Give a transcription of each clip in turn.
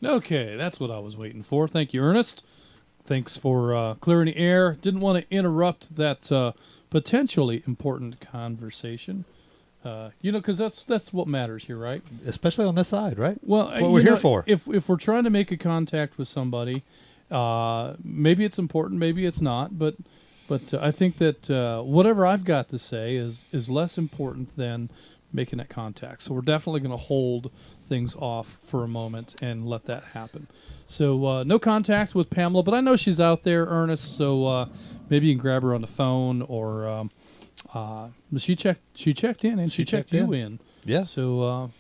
Okay, that's what I was waiting for. Thank you, Ernest. Thanks for clearing the air. Didn't want to interrupt that potentially important conversation. Because that's what matters here, right? Especially on this side, right? Well, that's what we're here for. If we're trying to make a contact with somebody, maybe it's important, maybe it's not. But I think that whatever I've got to say is less important than making that contact. So we're definitely going to hold things off for a moment and let that happen. So no contact with Pamela, but I know she's out there, Ernest. So maybe you can grab her on the phone, or she checked in and she checked you in. Yeah. So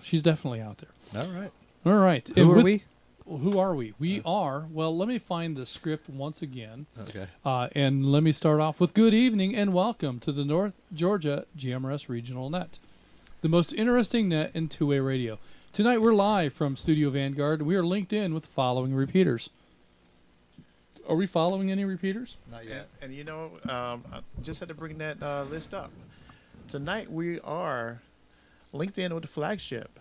she's definitely out there. All right. Who are we? Who are we? We are, well, let me find the script once again. Okay. And let me start off with good evening and welcome to the North Georgia GMRS Regional Net, the most interesting net in two-way radio. Tonight we're live from Studio Vanguard. We are linked in with the following repeaters. Are we following any repeaters? Not yet. And I just had to bring that list up. Tonight we are linked in with the flagship,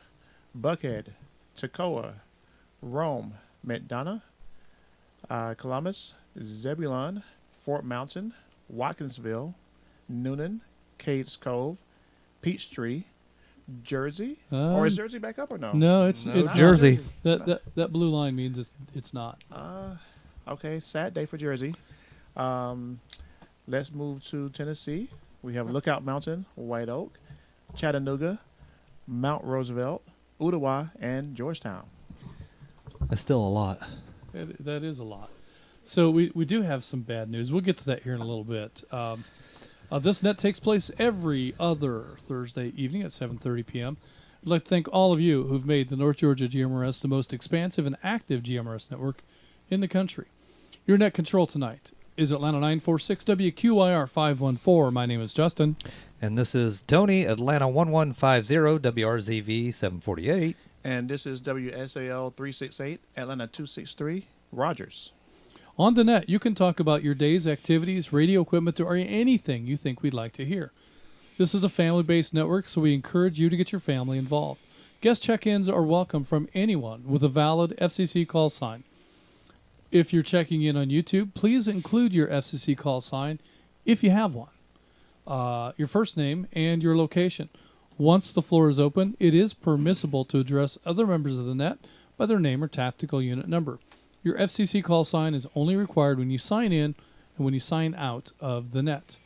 Buckhead, Toccoa, Rome, McDonough, Columbus, Zebulon, Fort Mountain, Watkinsville, Noonan, Cades Cove, Peachtree, Jersey. Or is Jersey back up or no? No, it's Jersey. That blue line means it's not. Okay, sad day for Jersey. Let's move to Tennessee. We have Lookout Mountain, White Oak, Chattanooga, Mount Roosevelt, Ottawa, and Georgetown. That's still a lot. That is a lot. So we do have some bad news. We'll get to that here in a little bit. This net takes place every other Thursday evening at 7:30 p.m. I'd like to thank all of you who've made the North Georgia GMRS the most expansive and active GMRS network in the country. Your net control tonight is Atlanta 946 WQIR 514. My name is Justin. And this is Tony, Atlanta 1150 WRZV 748. And this is WSAL 368, Atlanta 263, Rogers. On the net, you can talk about your day's activities, radio equipment, or anything you think we'd like to hear. This is a family-based network, so we encourage you to get your family involved. Guest check-ins are welcome from anyone with a valid FCC call sign. If you're checking in on YouTube, please include your FCC call sign if you have one, your first name, and your location. Once the floor is open, it is permissible to address other members of the net by their name or tactical unit number. Your FCC call sign is only required when you sign in and when you sign out of the net.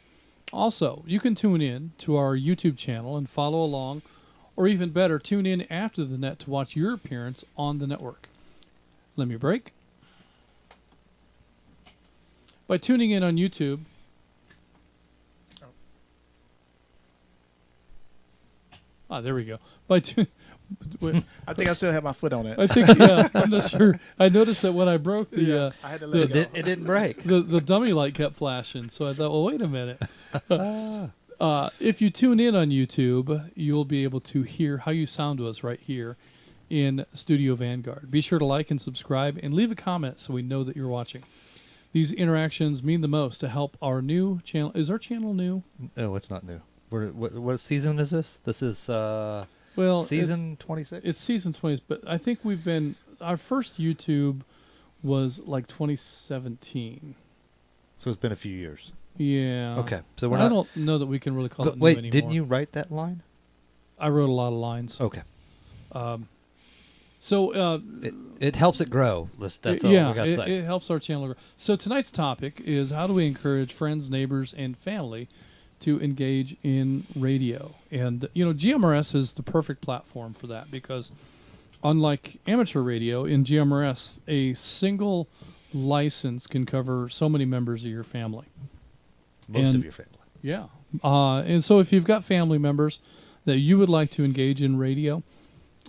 Also, you can tune in to our YouTube channel and follow along, or even better, tune in after the net to watch your appearance on the network. Let me break. By tuning in on YouTube, there we go. I think I still have my foot on it. I think, yeah, I'm not sure. I noticed that when I broke the, I had to let it go. It didn't break. the dummy light kept flashing, so I thought, well, wait a minute. If you tune in on YouTube, you'll be able to hear how you sound to us right here in Studio Vanguard. Be sure to like and subscribe and leave a comment so we know that you're watching. These interactions mean the most to help our new channel. Is our channel new? No, it's not new. What season is this? This is season 26? It's season 20, but I think our first YouTube was like 2017. So it's been a few years. Yeah. Okay. So I don't know that we can really call it new wait, anymore. didn't you write that line? I wrote a lot of lines. Okay. So it helps it grow. That's all yeah, we got to say. It helps our channel grow. So tonight's topic is how do we encourage friends, neighbors, and family to engage in radio. And, GMRS is the perfect platform for that because unlike amateur radio, in GMRS, a single license can cover so many members of your family. Most of your family. Yeah. And so if you've got family members that you would like to engage in radio,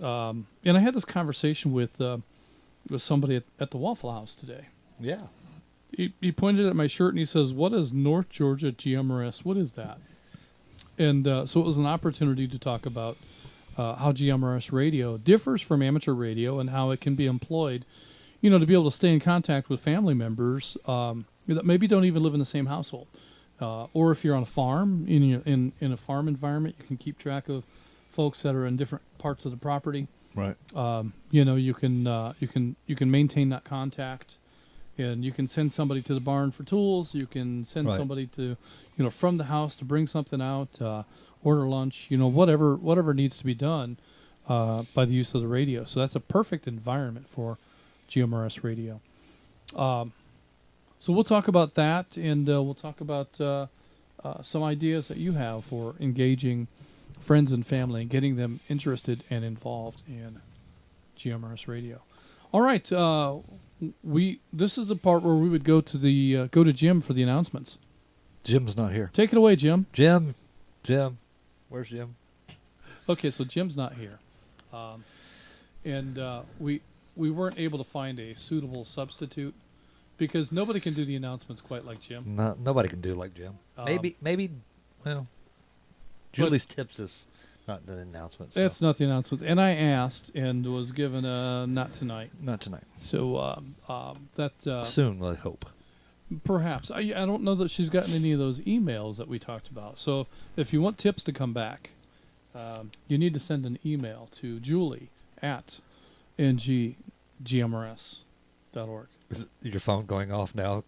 and I had this conversation with somebody at the Waffle House today. Yeah. He pointed at my shirt and he says, "What is North Georgia GMRS? What is that?" And so it was an opportunity to talk about how GMRS radio differs from amateur radio and how it can be employed, to be able to stay in contact with family members that maybe don't even live in the same household. Or if you're on a farm, in a farm environment, you can keep track of folks that are in different parts of the property. Right. You can maintain that contact. And you can send somebody to the barn for tools. You can send somebody to, from the house to bring something out, order lunch, whatever needs to be done by the use of the radio. So that's a perfect environment for GMRS radio. So we'll talk about that, and we'll talk about some ideas that you have for engaging friends and family and getting them interested and involved in GMRS radio. All right. This is the part where we would go to Jim for the announcements. Jim's not here. Take it away, Jim. Jim, where's Jim? Okay, so Jim's not here, and we weren't able to find a suitable substitute because nobody can do the announcements quite like Jim. Nobody can do like Jim. Maybe. Well, Julie's tips is not the announcement. So. That's not the announcement. And I asked and was given not tonight. Not tonight. So soon, I hope. Perhaps. I don't know that she's gotten any of those emails that we talked about. So if you want tips to come back, you need to send an email to Julie at NGGMRS.org. Is your phone going off now?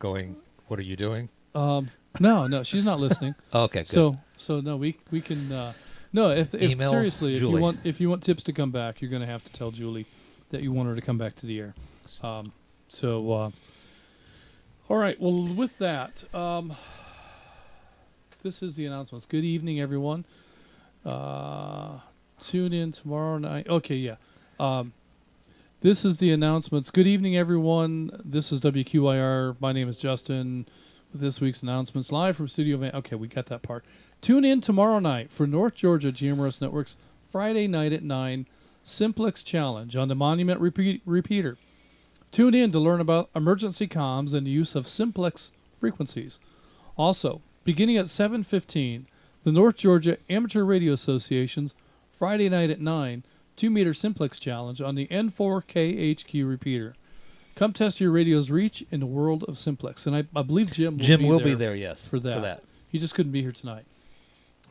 What are you doing? No, she's not listening. Okay, good. So no, we can. No, if seriously, Julie. if you want tips to come back, you're going to have to tell Julie that you want her to come back to the air. All right. Well, with that, this is the announcements. Good evening, everyone. Tune in tomorrow night. Okay, yeah. This is the announcements. Good evening, everyone. This is WQIR. My name is Justin with this week's announcements live from Studio Van. Okay, we got that part. Tune in tomorrow night for North Georgia GMRS Network's Friday night at 9 Simplex Challenge on the Monument repeater. Tune in to learn about emergency comms and the use of simplex frequencies. Also, beginning at 7:15, the North Georgia Amateur Radio Association's Friday night at 9 2-meter simplex challenge on the N4KHQ repeater. Come test your radio's reach in the world of simplex. And I believe Jim will be there, yes, for that. He just couldn't be here tonight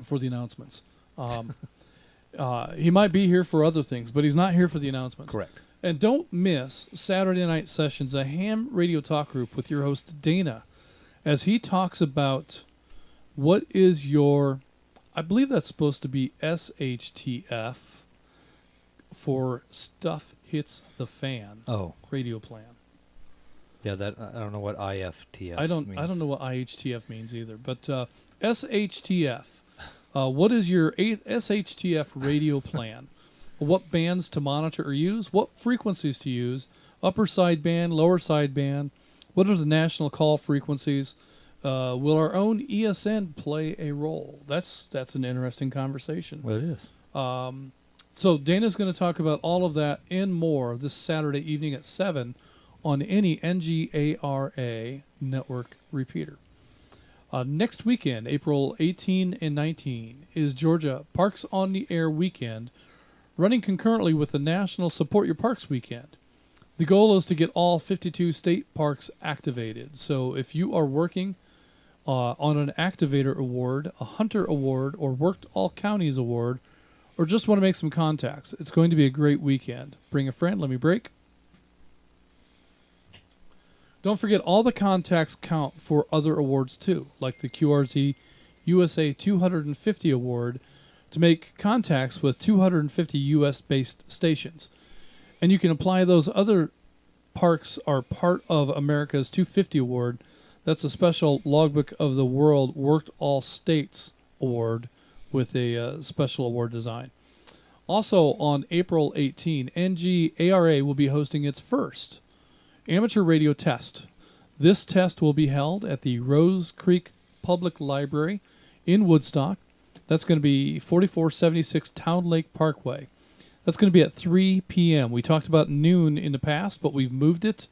for the announcements. He might be here for other things, but he's not here for the announcements. Correct. And don't miss Saturday Night Sessions, a ham radio talk group with your host, Dana, as he talks about what is your, I believe that's supposed to be SHTF, for Stuff Hits the Fan. Oh, radio plan. Yeah, that I don't know what IFTF. I don't know what IHTF means either. But SHTF. What is your SHTF radio plan? What bands to monitor or use? What frequencies to use? Upper sideband, lower sideband. What are the national call frequencies? Will our own ESN play a role? That's an interesting conversation. Well, it is. So Dana's going to talk about all of that and more this Saturday evening at 7 on any NGARA network repeater. Next weekend, April 18 and 19, is Georgia Parks on the Air weekend, running concurrently with the National Support Your Parks weekend. The goal is to get all 52 state parks activated. So if you are working on an Activator Award, a Hunter Award, or Worked All Counties Award, or just want to make some contacts, it's going to be a great weekend. Bring a friend. Let me break. Don't forget, all the contacts count for other awards too, like the QRZ USA 250 Award, to make contacts with 250 U.S.-based stations. And you can apply those. Other parks are part of America's 250 Award. That's a special Logbook of the World Worked All States Award with a special award design. Also on April 18, NGARA will be hosting its first amateur radio test. This test will be held at the Rose Creek Public Library in Woodstock. That's going to be 4476 Town Lake Parkway. That's going to be at 3 p.m. We talked about noon in the past, but we've moved it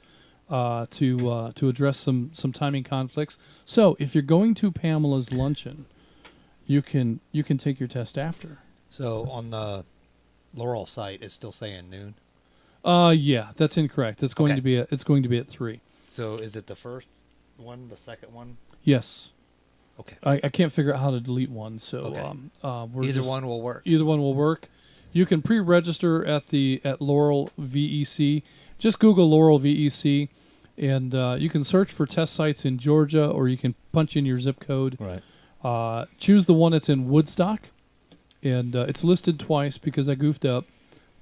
to address some timing conflicts. So if you're going to Pamela's luncheon, you can take your test after. So on the Laurel site, it's still saying noon. Yeah, that's incorrect. It's going to be at 3. So is it the first one, the second one? Yes. Okay. I can't figure out how to delete one, so either one will work. Either one will work. You can pre-register at Laurel VEC. Just Google Laurel VEC, and you can search for test sites in Georgia, or you can punch in your zip code. Right. Choose the one that's in Woodstock, and it's listed twice because I goofed up,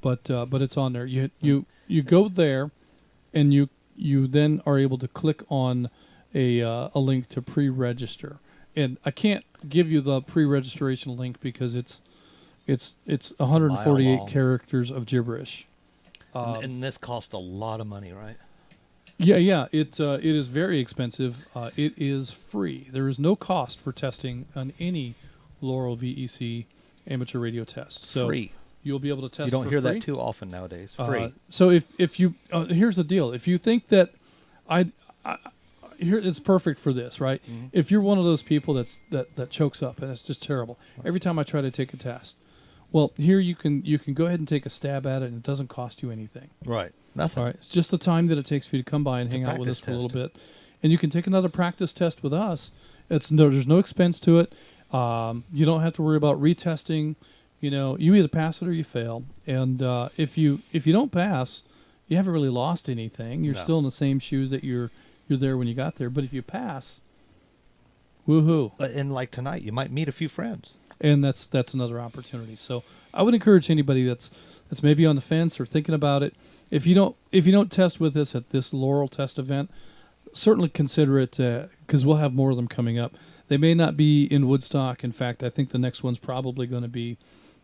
but it's on there. You go there, and you then are able to click on a link to pre-register. And I can't give you the pre-registration link because it's 148 characters of gibberish. And this costs a lot of money, right? Yeah. It is very expensive. It is free. There is no cost for testing on any Laurel VEC amateur radio test. So free. You'll be able to test. You don't for hear free. that too often nowadays. Free. So if you here's the deal. If you think that here it's perfect for this, right? Mm-hmm. If you're one of those people that chokes up and it's just terrible every time I try to take a test, well, here you can go ahead and take a stab at it, and it doesn't cost you anything. Right. Nothing. All right. It's just the time that it takes for you to come by and hang out with us for a little bit, and you can take another practice test with us. There's no expense to it. You don't have to worry about retesting. You either pass it or you fail. And if you don't pass, you haven't really lost anything. You're still in the same shoes that you're there when you got there. But if you pass, woohoo! And like tonight, you might meet a few friends. And that's another opportunity. So I would encourage anybody that's maybe on the fence or thinking about it. If you don't test with us at this Laurel test event, certainly consider it because we'll have more of them coming up. They may not be in Woodstock. In fact, I think the next one's probably going to be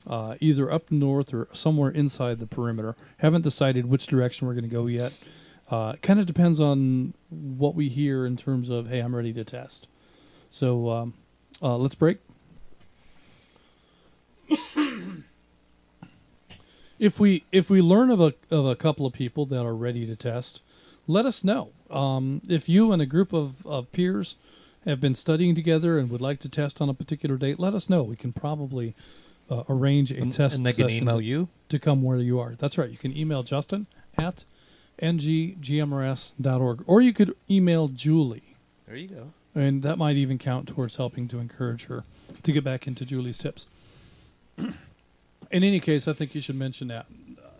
either up north or somewhere inside the perimeter. Haven't decided which direction we're going to go yet. Kind of depends on what we hear in terms of, hey, I'm ready to test. So let's break. If we learn of a couple of people that are ready to test, let us know. If you and a group of peers have been studying together and would like to test on a particular date, let us know. We can probably arrange a test and they can session email you to come where you are. That's right. You can email Justin at NGGMRS.org, or you could email Julie. There you go. And that might even count towards helping to encourage her to get back into Julie's tips. In any case, I think you should mention that.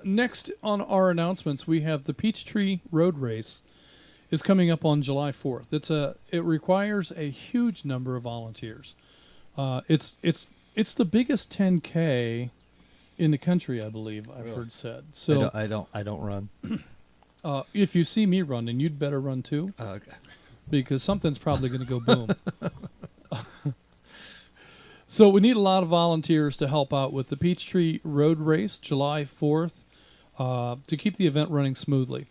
Next on our announcements, we have the Peachtree Road Race is coming up on July 4th. It requires a huge number of volunteers. It's the biggest 10K in the country, I believe. I've heard said. So I don't run. If you see me running, you'd better run too. Okay. Because something's probably going to go boom. So we need a lot of volunteers to help out with the Peachtree Road Race, July 4th, to keep the event running smoothly.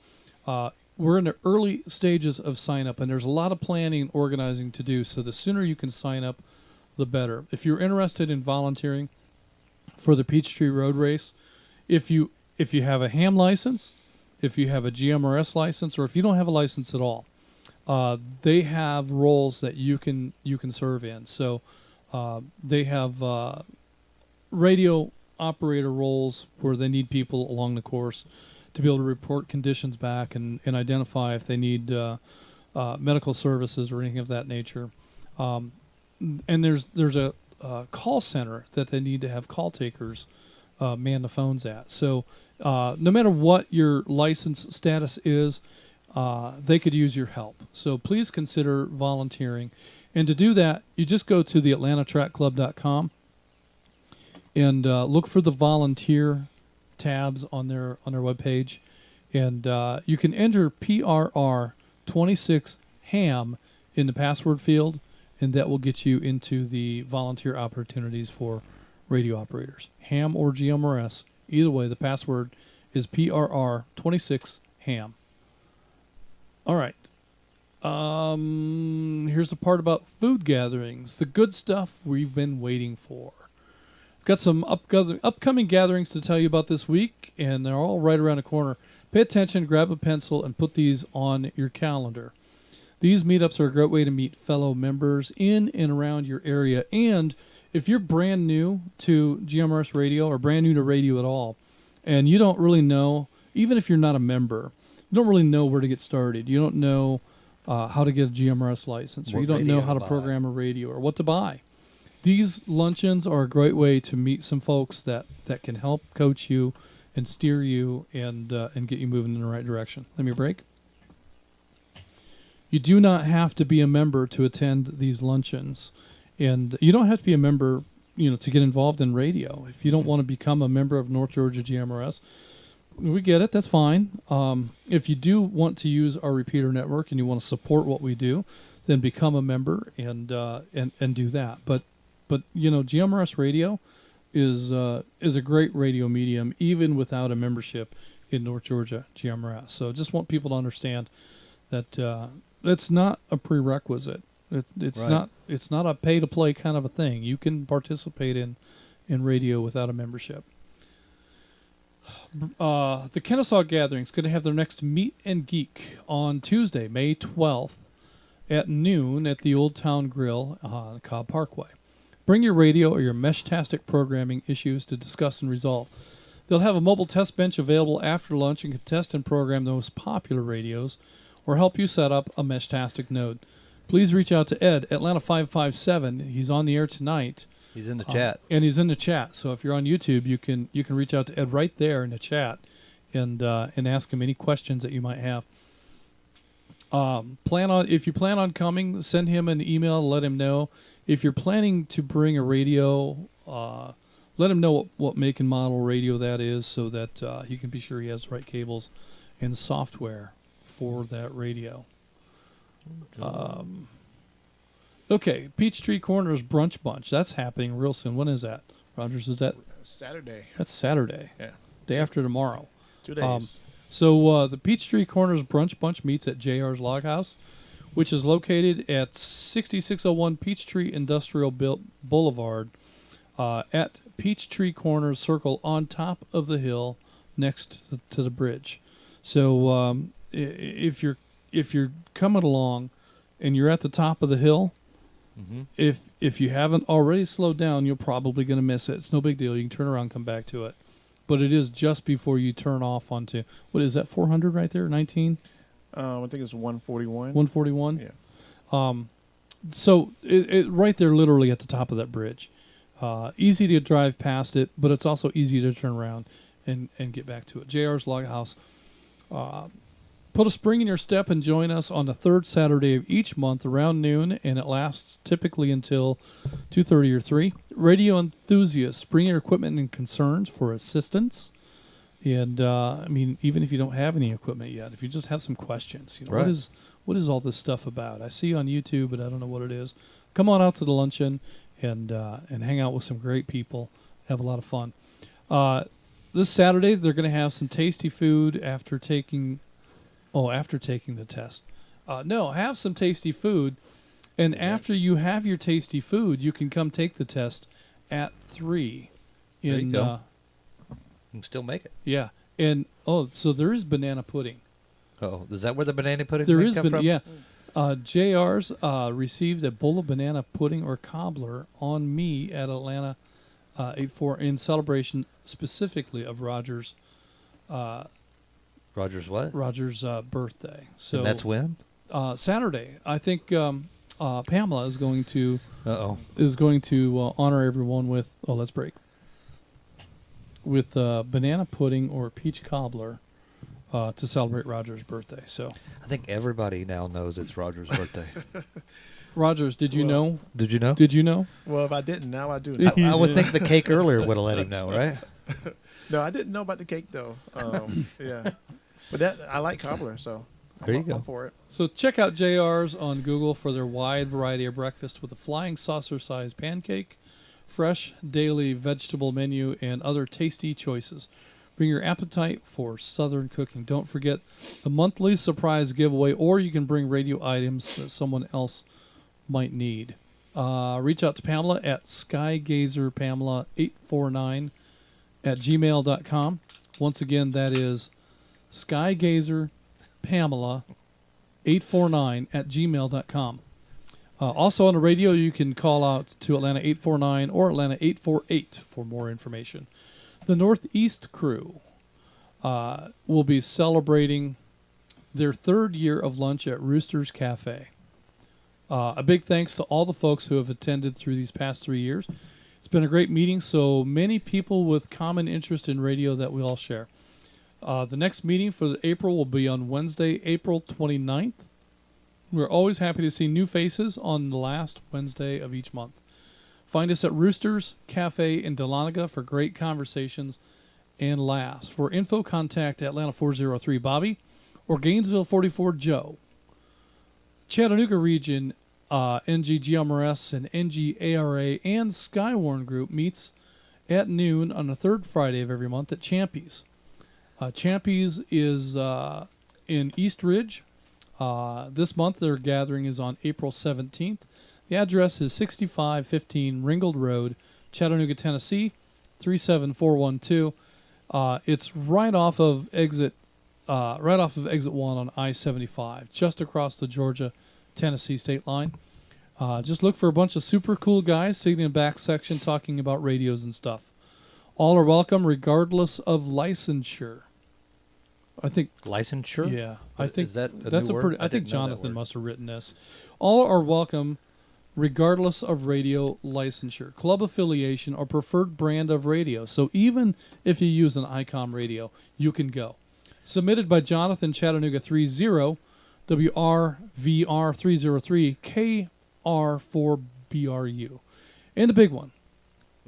We're in the early stages of sign-up, and there's a lot of planning and organizing to do, so the sooner you can sign up, the better. If you're interested in volunteering for the Peachtree Road Race, if you have a ham license, if you have a GMRS license, or if you don't have a license at all, they have roles that you can serve in. So they have radio operator roles where they need people along the course to be able to report conditions back and identify if they need medical services or anything of that nature. And there's a call center that they need to have call takers man the phones at. So no matter what your license status is, they could use your help. So please consider volunteering. And to do that, you just go to the AtlantaTrackClub.com and look for the volunteer tabs on their webpage. And you can enter PRR26HAM in the password field, and that will get you into the volunteer opportunities for radio operators. Ham or GMRS, either way, the password is PRR26HAM. All right. Here's the part about food gatherings, the good stuff we've been waiting for. I've got some upcoming gatherings to tell you about this week, and they're all right around the corner. Pay attention, grab a pencil, and put these on your calendar. These meetups are a great way to meet fellow members in and around your area. And if you're brand new to GMRS Radio or brand new to radio at all, and you don't really know, even if you're not a member, you don't really know where to get started. You don't know how to get a GMRS license, or you don't know how to program a radio or what to buy. These luncheons are a great way to meet some folks that can help coach you and steer you and get you moving in the right direction. Let me break. You do not have to be a member to attend these luncheons, and you don't have to be a member, to get involved in radio. If you don't want to become a member of North Georgia GMRS, we get it. That's fine. If you do want to use our repeater network and you want to support what we do, then become a member and do that. But GMRS Radio is a great radio medium even without a membership in North Georgia GMRS. So just want people to understand that that's not a prerequisite. It's right. It's not a pay to play kind of a thing. You can participate in radio without a membership. The Kennesaw Gathering is going to have their next Meet and Geek on Tuesday, May 12th at noon at the Old Town Grill on Cobb Parkway. Bring your radio or your Meshtastic programming issues to discuss and resolve. They'll have a mobile test bench available after lunch and can test and program the most popular radios or help you set up a Meshtastic node. Please reach out to Ed, Atlanta557. He's on the air tonight. He's in the chat. And he's in the chat. So if you're on YouTube, you can reach out to Ed right there in the chat and ask him any questions that you might have. If you plan on coming, send him an email, let him know. If you're planning to bring a radio, let him know what make and model radio that is so that he can be sure he has the right cables and software for that radio. Okay, Peachtree Corners Brunch Bunch. That's happening real soon. When is that, Rogers? Is that Saturday. That's Saturday. Yeah. Day after tomorrow. 2 days. So the Peachtree Corners Brunch Bunch meets at JR's Log House, which is located at 6601 Peachtree Industrial Boulevard at Peachtree Corners Circle on top of the hill next to the bridge. So if you're coming along and you're at the top of the hill, if you haven't already slowed down, you're probably going to miss it. It's no big deal. You can turn around and come back to it. But it is just before you turn off onto, what is that, 400 right there, 19? I think it's 141. 141? Yeah. So it right there literally at the top of that bridge. Easy to drive past it, but it's also easy to turn around and get back to it. JR's Log House. Put a spring in your step and join us on the third Saturday of each month around noon, and it lasts typically until 2:30 or 3. Radio enthusiasts, bring your equipment and concerns for assistance. And, I mean, even if you don't have any equipment yet, if you just have some questions, you know, Right. what is all this stuff about? I see you on YouTube, but I don't know what it is. Come on out to the luncheon and hang out with some great people. Have a lot of fun. This Saturday, they're going to have some tasty food after taking the test. No, have some tasty food. And after you have your tasty food, you can come take the test at 3. There you go. You can still make it. Yeah. And, so there is banana pudding. Oh, is that where the banana pudding There thing is, come from? yeah. JR's received a bowl of banana pudding or cobbler on me at Atlanta 84 in celebration specifically of Roger's Roger's what? Roger's birthday. So And that's when? Saturday. I think Pamela is going to Uh-oh. honor everyone with let's break with banana pudding or peach cobbler to celebrate Roger's birthday. So I think everybody now knows it's Roger's birthday. Rogers, did you know? Did you know? Did you know? Well, if I didn't, now I do know. I would think the cake earlier would have let him know, right? No, I didn't know about the cake, though. Yeah. But I like cobbler, so There you go. I'm for it. So check out JR's on Google for their wide variety of breakfast with a flying saucer-sized pancake, fresh daily vegetable menu, and other tasty choices. Bring your appetite for Southern cooking. Don't forget the monthly surprise giveaway, or you can bring radio items that someone else might need. Reach out to Pamela at skygazerpamela849 at gmail.com. Once again, that is skygazerpamela849 at gmail.com. Also on the radio, you can call out to Atlanta 849 or Atlanta 848 for more information. The Northeast crew will be celebrating their third year of lunch at Rooster's Cafe. A big thanks to all the folks who have attended through these past 3 years. It's been a great meeting, so many people with common interest in radio that we all share. The next meeting for April will be on Wednesday, April 29th. We're always happy to see new faces on the last Wednesday of each month. Find us at Rooster's Cafe in Dahlonega for great conversations and laughs. For info, contact Atlanta 403 Bobby or Gainesville 44 Joe. Chattanooga region, NGGMRS and NGARA and Skywarn Group meets at noon on the third Friday of every month at Champy's. Champy's is in East Ridge. This month their gathering is on April 17th. The address is 6515 Ringgold Road, Chattanooga, Tennessee, 37412. It's right off of exit 1 on I-75, just across the Georgia-Tennessee state line. Just look for a bunch of super cool guys sitting in the back section talking about radios and stuff. All are welcome regardless of licensure. I think Licensure? Yeah, I think is that a that's new a word? pretty. I think Jonathan must have written this. All are welcome, regardless of radio licensure, club affiliation, or preferred brand of radio. So even if you use an ICOM radio, you can go. Submitted by Jonathan Chattanooga 30, WRVR 303, KR4BRU, and the big one.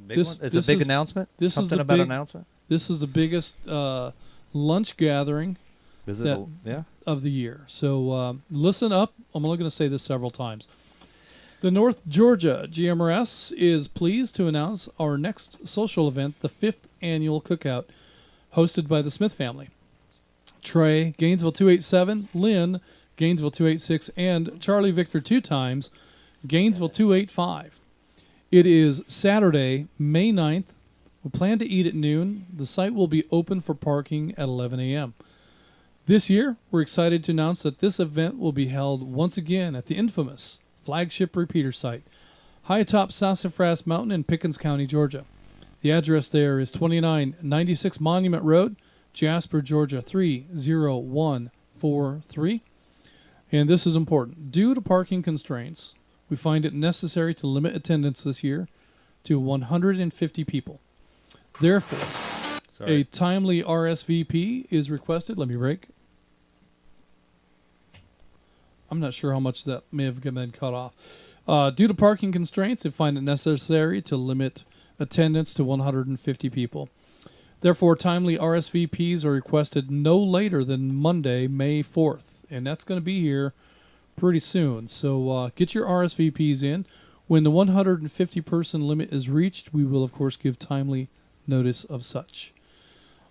It's a big announcement. Something about announcement. This is the biggest lunch gathering Yeah. of the year. So listen up. I'm only going to say this several times. The North Georgia GMRS is pleased to announce our next social event, the 5th annual cookout, hosted by the Smith family. Trey, Gainesville 287, Lynn, Gainesville 286, and Charlie Victor 2 times, Gainesville 285. It is Saturday, May 9th. We plan to eat at noon. The site will be open for parking at 11 a.m. This year, we're excited to announce that this event will be held once again at the infamous flagship repeater site, high atop Sassafras Mountain in Pickens County, Georgia. The address there is 2996 Monument Road, Jasper, Georgia 30143. And this is important. Due to parking constraints, we find it necessary to limit attendance this year to 150 people. Therefore, a timely RSVP is requested. Let me break. I'm not sure how much that may have been cut off. Due to parking constraints, we find it necessary to limit attendance to 150 people. Therefore, timely RSVPs are requested no later than Monday, May 4th. And that's going to be here pretty soon. So get your RSVPs in. When the 150-person limit is reached, we will, of course, give timely notice of such.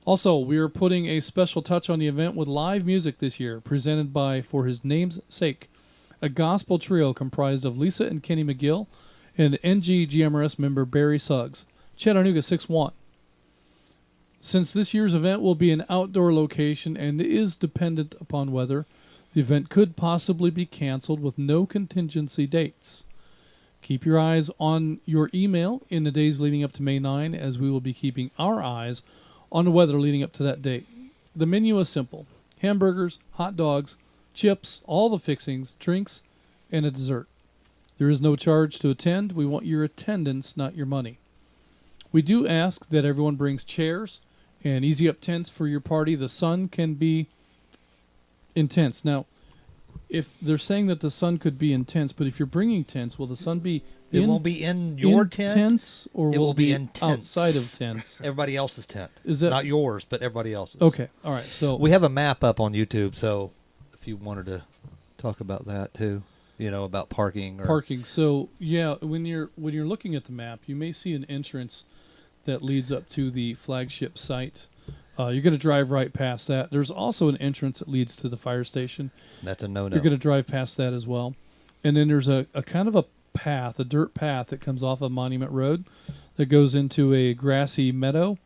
Also, we are putting a special touch on the event with live music this year, presented by For His Name's Sake, a gospel trio comprised of Lisa and Kenny McGill and NGGMRS member Barry Suggs, Chattanooga 6-1. Since this year's event will be an outdoor location and is dependent upon weather, the event could possibly be canceled with no contingency dates. Keep your eyes on your email in the days leading up to May 9, as we will be keeping our eyes on the weather leading up to that date. The menu is simple: hamburgers, hot dogs, chips, all the fixings, drinks, and a dessert. There is no charge to attend. We want your attendance, not your money. We do ask that everyone brings chairs and easy-up tents for your party. The sun can be intense. Now, if they're saying that the sun could be intense, but if you're bringing tents, will the sun be It won't be in your tent. Tents, or it will be in tents. Outside of tents? Everybody else's tent. Is that not yours, but everybody else's? Okay. All right. So we have a map up on YouTube. So if you wanted to talk about that too, about parking. Parking. So yeah, when you're looking at the map, you may see an entrance that leads up to the flagship site. You're going to drive right past that. There's also an entrance that leads to the fire station. That's a no-no. You're going to drive past that as well. And then there's a kind of a path, a dirt path that comes off of Monument Road that goes into a grassy meadow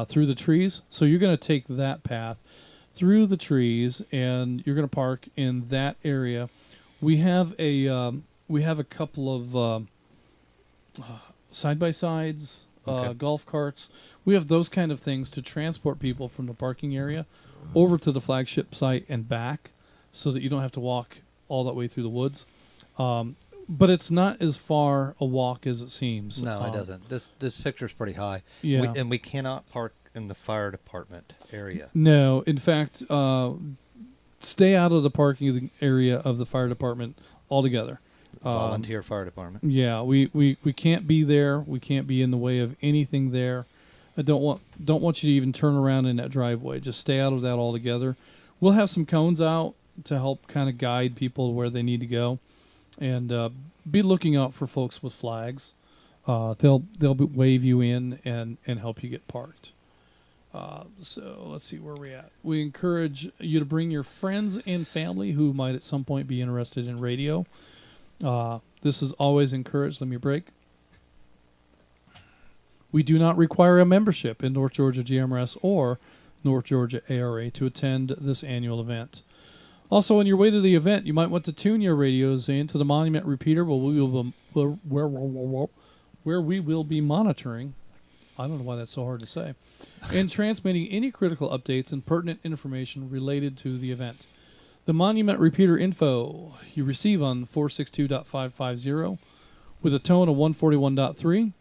through the trees. So you're going to take that path through the trees, and you're going to park in that area. We have a couple of side-by-sides, golf carts. We have those kind of things to transport people from the parking area over to the flagship site and back, so that you don't have to walk all that way through the woods. But it's not as far a walk as it seems. No, it doesn't. This picture's pretty high. Yeah. And we cannot park in the fire department area. No. In fact, stay out of the parking area of the fire department altogether. Volunteer fire department. Yeah, we can't be there. We can't be in the way of anything there. I don't want you to even turn around in that driveway. Just stay out of that altogether. We'll have some cones out to help kind of guide people where they need to go, and be looking out for folks with flags. They'll wave you in and help you get parked. So let's see where we're at. We encourage you to bring your friends and family who might at some point be interested in radio. This is always encouraged. Let me break. We do not require a membership in North Georgia GMRS or North Georgia ARA to attend this annual event. Also, on your way to the event, you might want to tune your radios into the Monument repeater where we will be monitoring. I don't know why that's so hard to say. And transmitting any critical updates and pertinent information related to the event. The Monument repeater info you receive on 462.550 with a tone of 141.3,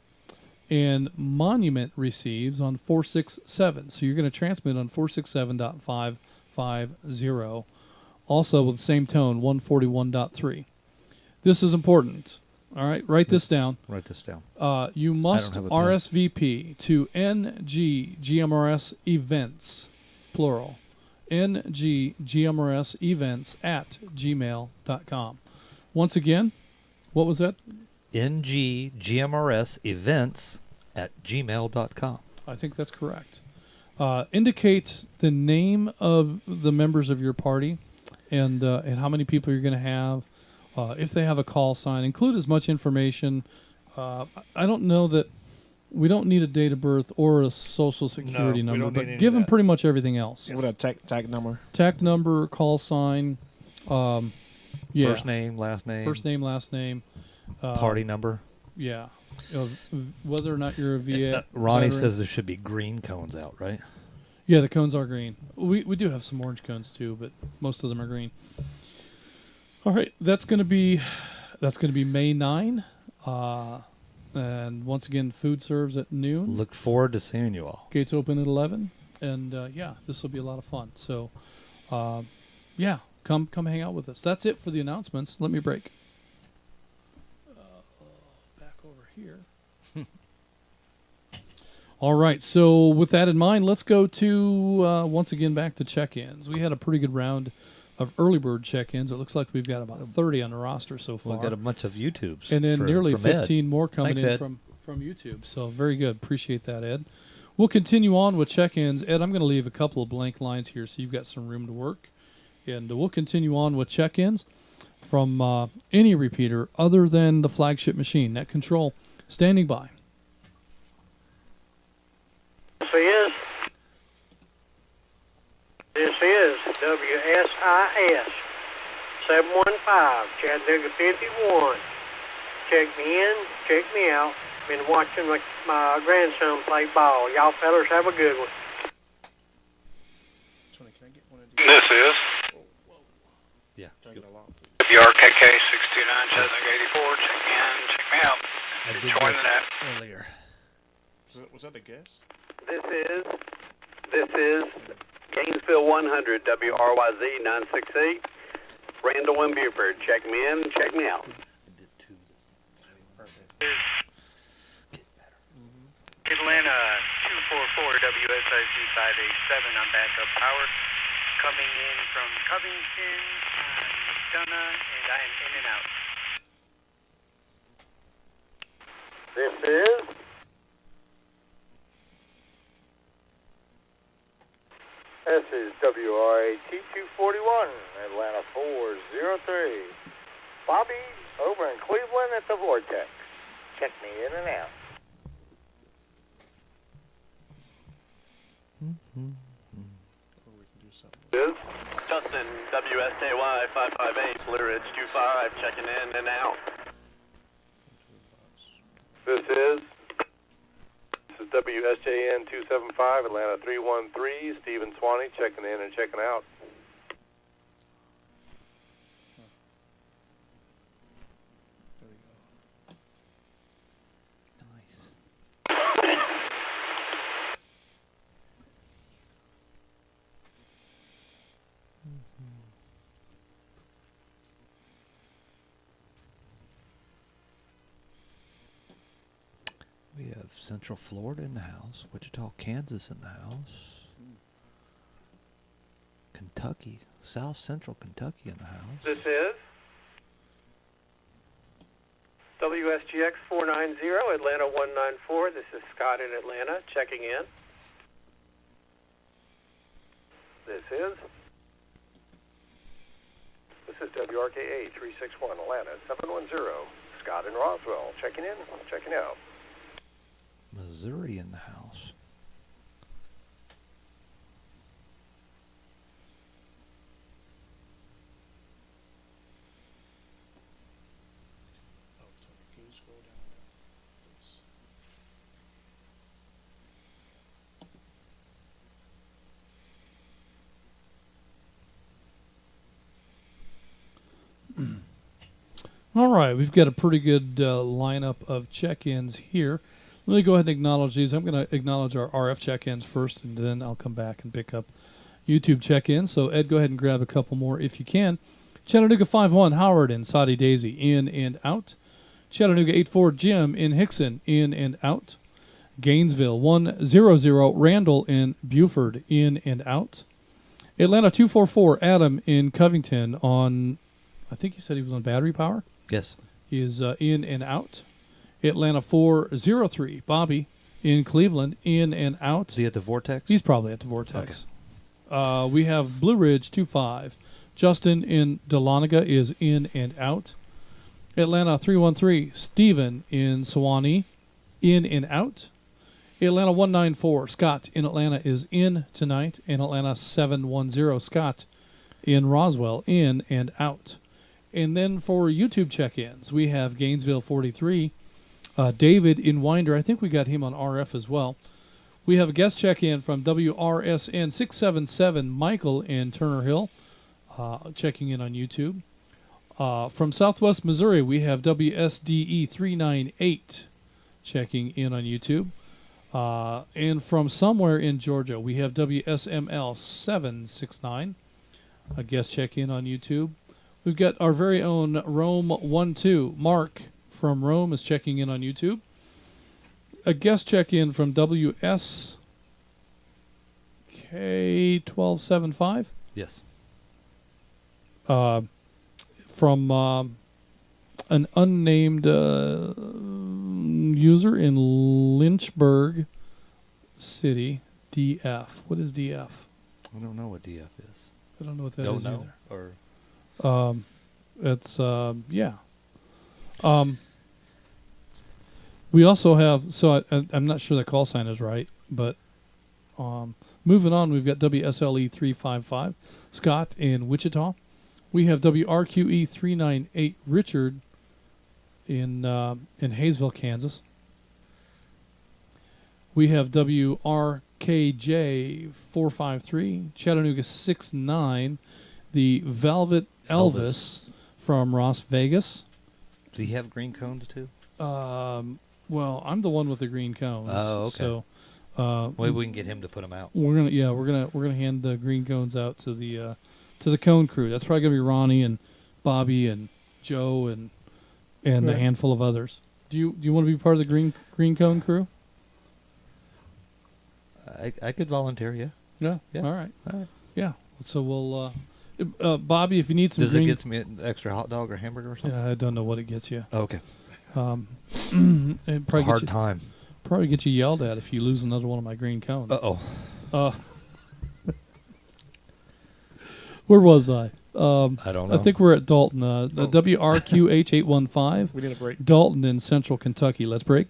and Monument receives on 467. So you're going to transmit on 467.550, also with the same tone, 141.3. This is important. All right, write this down. Write this down. You must RSVP to NGGMRS events, plural. NGGMRS events at gmail.com. Once again, What was that? NGGMRS events at gmail.com. I think that's correct. Indicate the name of the members of your party and how many people you're going to have. If they have a call sign, include as much information. I don't know that we don't need a date of birth or a social security No, we number, don't need but any give of them that. pretty much everything else. What a tag number. TAC number, call sign, yeah. First name, last name, First name, last name. party number. Yeah. Whether or not you're a VA. Ronnie veteran. says there should be green cones out, right? Yeah, the cones are green. We do have some orange cones too, but most of them are green. All right, that's going to be May 9. And once again, food serves at noon. Look forward to seeing you all. Gates open at 11, and yeah, this will be a lot of fun. So, yeah, come hang out with us. That's it for the announcements. Let me break. Back over here. All right. So with that in mind, let's go to once again back to check-ins. We had a pretty good round of early bird check-ins. It looks like we've got about 30 on the roster so far. We've got a bunch of YouTubes. And then nearly from 15 Ed. more coming Thanks, in Ed. from YouTube. So very good. Appreciate that, Ed. We'll continue on with check-ins. Ed, I'm going to leave a couple of blank lines here so you've got some room to work. And we'll continue on with check-ins from any repeater other than the flagship machine. Net Control, standing by. This is WSIS 715, Chattanooga 51. Check me in, check me out. Been watching my grandson play ball. Y'all fellas have a good one. Tony, can I get one of these? This is Yeah. WRKK 629 Chattanooga 84. Check me in, check me out. I did Join this that. earlier. Was that a guess? This is Gainesville 100 WRYZ 968. Randall and Buford. Check me in, check me out. I did two this time. Get better. Atlanta 244 WSIC 587 on backup power. Coming in from Covington, McDonough, and I am in and out. This is WRAT 241, Atlanta 403. Bobby over in Cleveland at the Vortex. Check me in and out. Or we can do something. This is Justin, WSKY 558, Blue Ridge 25, checking in and out. This is WSJN 275, Atlanta 313, Stephen Swanee, checking in and checking out. There we go. Nice. We have Central Florida in the house, Wichita, Kansas in the house, Kentucky, South Central Kentucky in the house. This is WSGX 490, Atlanta 194. This is Scott in Atlanta, checking in. This is WRKA 361, Atlanta 710. Scott in Roswell, checking in, checking out. Missouri in the house. Oh, Tony, can you scroll down there, please? All right, we've got a pretty good lineup of check-ins here. Let me go ahead and acknowledge these. I'm going to acknowledge our RF check-ins first, and then I'll come back and pick up YouTube check-ins. So, Ed, go ahead and grab a couple more if you can. Chattanooga 5-1, Howard and Saudi Daisy, in and out. Chattanooga 8-4, Jim in Hickson, in and out. Gainesville 1-0-0, Randall in Buford, in and out. Atlanta 244, Adam in Covington on, I think he said he was on battery power. Yes. is in and out. Atlanta 403, Bobby in Cleveland, in and out. Is he at the Vortex? He's probably at the Vortex. We have Blue Ridge 25. Justin in Dahlonega is in and out. Atlanta 313, Stephen in Sewanee, in and out. Atlanta 194, Scott in Atlanta is in tonight. And Atlanta 710, Scott in Roswell, in and out. And then for YouTube check-ins, we have Gainesville 43, David in Winder. I think we got him on RF as well. We have a guest check-in from WRSN 677, Michael in Turner Hill, checking in on YouTube. From Southwest Missouri, we have WSDE 398 checking in on YouTube. And from somewhere in Georgia, we have WSML 769, a guest check-in on YouTube. We've got our very own Rome 12. Mark from Rome is checking in on YouTube. A guest check-in from WSK1275. Yes. From an unnamed user in Lynchburg City, DF. What is DF? I don't know what DF is. I don't know what that is either. Or It's yeah. We also have, so I'm not sure the call sign is right, but moving on, we've got WSLE 355, Scott in Wichita. We have WRQE 398, Richard in Hayesville, Kansas. We have WRKJ 453, Chattanooga 69, the Velvet Elvis from Las Vegas. Does he have green cones too? Well, I'm the one with the green cones. Oh, okay. So, maybe we can get him to put them out. we're gonna hand the green cones out to the cone crew. That's probably gonna be Ronnie and Bobby and Joe and a handful of others. Do you want to be part of the green cone crew? I could volunteer, yeah. Yeah. Yeah. All right. Yeah. So we'll Bobby, if you need some Does green, it get me an extra hot dog or hamburger or something? yeah, I don't know what it gets you. Oh, okay. It probably Hard gets you, time. probably get you yelled at if you lose another one of my green cones. Uh-oh. Where was I? I don't know. I think we're at Dalton. The WRQH815. We need a break. Dalton in Central Kentucky. Let's break.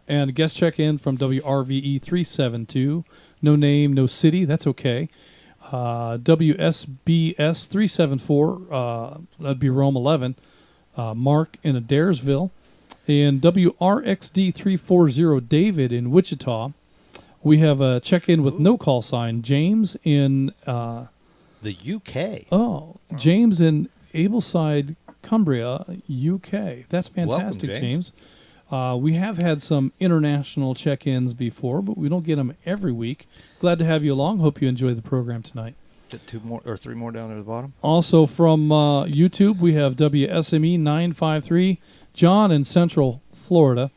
And a guest check-in from WRVE 372. No name, no city. That's okay. WSBS 374. That'd be Rome 11. Mark in Adairsville. And WRXD 340. David in Wichita. We have a check-in with no call sign. James in... the UK. Oh, James in Ableside, Cumbria, UK. That's fantastic, Welcome, James. We have had some international check-ins before, but we don't get them every week. Glad to have you along. Hope you enjoy the program tonight. Get 2 more or 3 more down there at the bottom. Also from YouTube, we have WSME 953, John in Central Florida.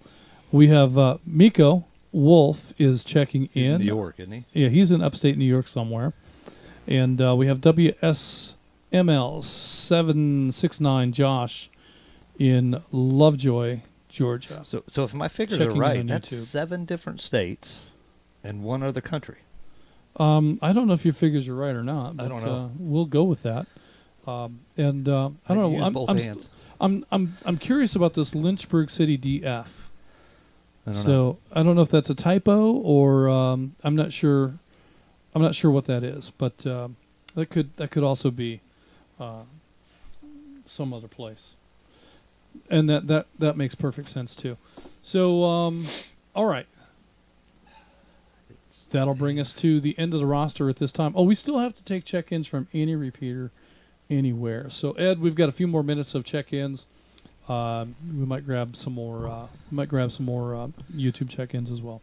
We have Miko Wolf is checking He's in. in New York, isn't he? Yeah, he's in upstate New York somewhere. And we have WSML 769 Josh in Lovejoy, Georgia. So if my figures Checking are in right, on that's YouTube. 7 different states and 1 other country. I don't know if your figures are right or not, but I don't know. we'll go with that. I don't know. Use both hands. I'm curious about this Lynchburg City DF. I don't know. I don't know if that's a typo or I'm not sure. I'm not sure what that is, but that could also be some other place, and that makes perfect sense too. So all right, that'll bring us to the end of the roster at this time. Oh, we still have to take check-ins from any repeater anywhere. So Ed, we've got a few more minutes of check-ins. We might grab some more. YouTube check-ins as well.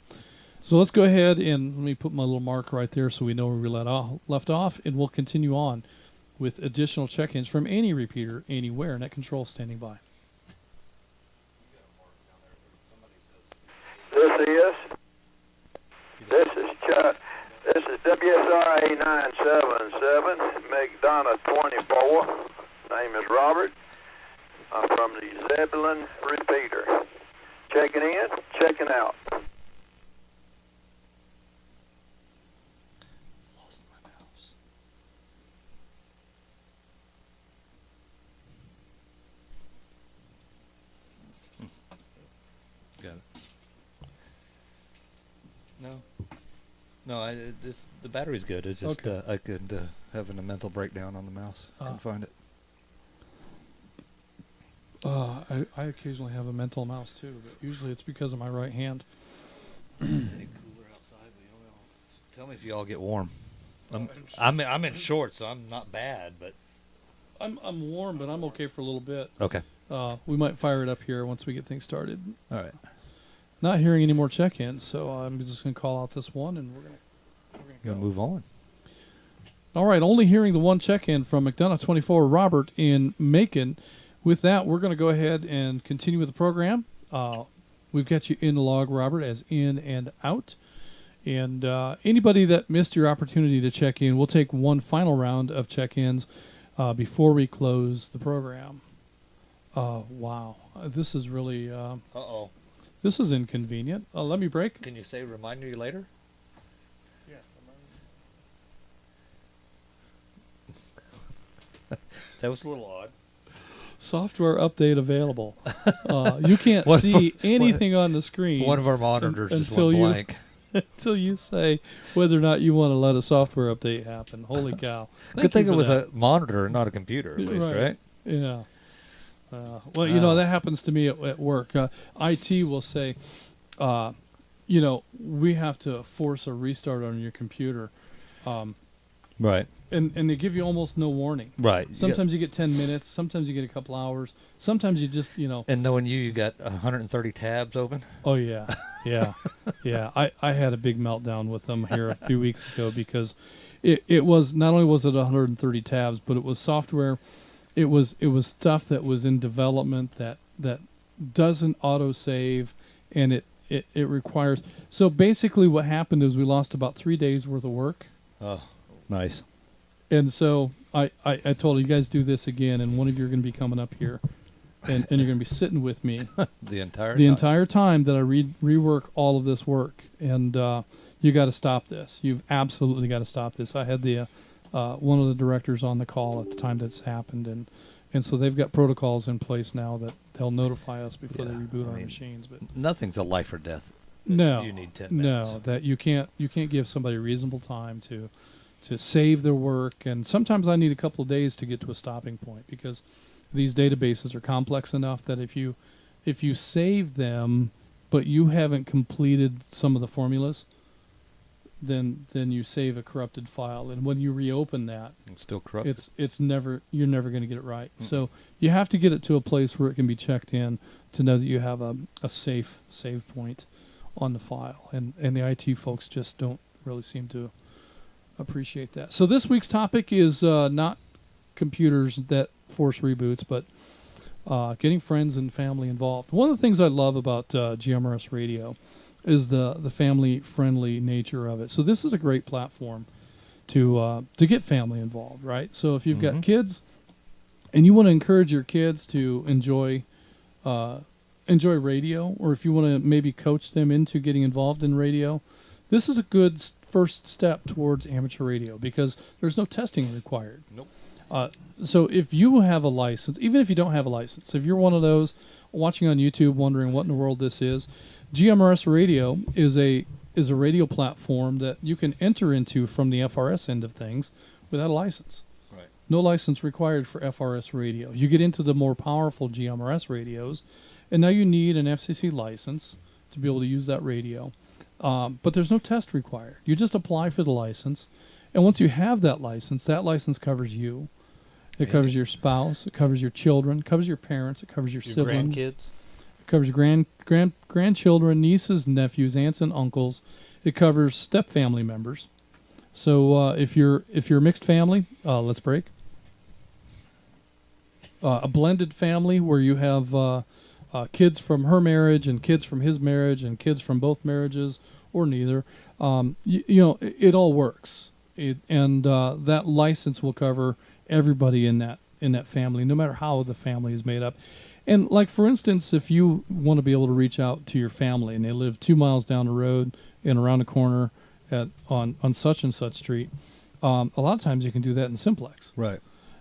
So let's go ahead and let me put my little mark right there so we know where we left off, and we'll continue on with additional check-ins from any repeater anywhere. Net control standing by. This is Chuck. This is WSRA 977, McDonough 24. Name is Robert. from the Zebulon repeater. Checking in, checking out. Lost my mouse. Got it. No, the battery's good. It's just Okay. I could having a mental breakdown on the mouse. Couldn't find it. I occasionally have a mental mouse too, but usually it's because of my right hand. It's cooler outside, but you know. Tell me if you all get warm. I'm in shorts, so I'm not bad, but I'm warm, but I'm okay for a little bit. okay. We might fire it up here once we get things started. All right. Not hearing any more check-ins, so I'm just going to call out this one, and we're gonna Gonna move on. All right, only hearing the one check-in from McDonough 24 Robert in Macon. With that, we're going to go ahead and continue with the program. We've got you in the log, Robert, as in and out. And anybody that missed your opportunity to check in, we'll take one final round of check-ins before we close the program. Wow. This is really... Uh-oh. This is inconvenient. Let me break. Can you say remind me later? Yeah. That was a little odd. Software update available. You can't What see for- anything on the screen. One of our monitors just until went you- blank. Until you say whether or not you want to let a software update happen. Holy cow. Good thing you it for was that. a monitor and not a computer, at least, right? Yeah. Well, you know, that happens to me at work. IT will say, you know, we have to force a restart on your computer. Right. And they give you almost no warning. Right. Sometimes you get 10 minutes. Sometimes you get a couple hours. Sometimes you just, you know. And knowing you got 130 tabs open? Oh, yeah. Yeah. Yeah. I had a big meltdown with them here a few weeks ago because it was, not only was it 130 tabs, but it was software. It was stuff that was in development that doesn't autosave, and it requires. So basically what happened is we lost about 3 days worth of work. Oh, nice. And so I told you guys do this again, and one of you are going to be coming up here, and you're going to be sitting with me the entire time that I rework all of this work. And you got to stop this. You've absolutely got to stop this. I had the one of the directors on the call at the time that's happened, and so they've got protocols in place now that they'll notify us before they reboot our machines. But nothing's a life or death. No, you need 10 minutes. No, that you can't give somebody reasonable time to save their work, and sometimes I need a couple of days to get to a stopping point because these databases are complex enough that if you save them but you haven't completed some of the formulas, then you save a corrupted file, and when you reopen that, it's still corrupted. You're never going to get it right. Mm-hmm. So you have to get it to a place where it can be checked in to know that you have a safe save point on the file, and the IT folks just don't really seem to appreciate that. So this week's topic is not computers that force reboots, but getting friends and family involved. One of the things I love about GMRS Radio is the family-friendly nature of it. So this is a great platform to get family involved, right? So if you've got kids and you want to encourage your kids to enjoy radio, or if you want to maybe coach them into getting involved in radio, this is a good first step towards amateur radio because there's no testing required. Nope. So if you have a license, even if you don't have a license, if you're one of those watching on YouTube wondering what in the world this is, GMRS Radio is a radio platform that you can enter into from the FRS end of things without a license. Right. No license required for FRS radio. You get into the more powerful GMRS radios, and now you need an FCC license to be able to use that radio. But there's no test required. You just apply for the license, and once you have that license covers you. It covers your spouse. It covers your children. It covers your parents. It covers your siblings. Grandkids. It covers grandchildren, nieces, nephews, aunts, and uncles. It covers step family members. So if you're a mixed family, let's break. A blended family where you have kids from her marriage and kids from his marriage and kids from both marriages or neither. You know, it all works. And that license will cover everybody in that family, no matter how the family is made up. And like, for instance, if you want to be able to reach out to your family and they live 2 miles down the road and around the corner on such and such street, a lot of times you can do that in simplex. Right.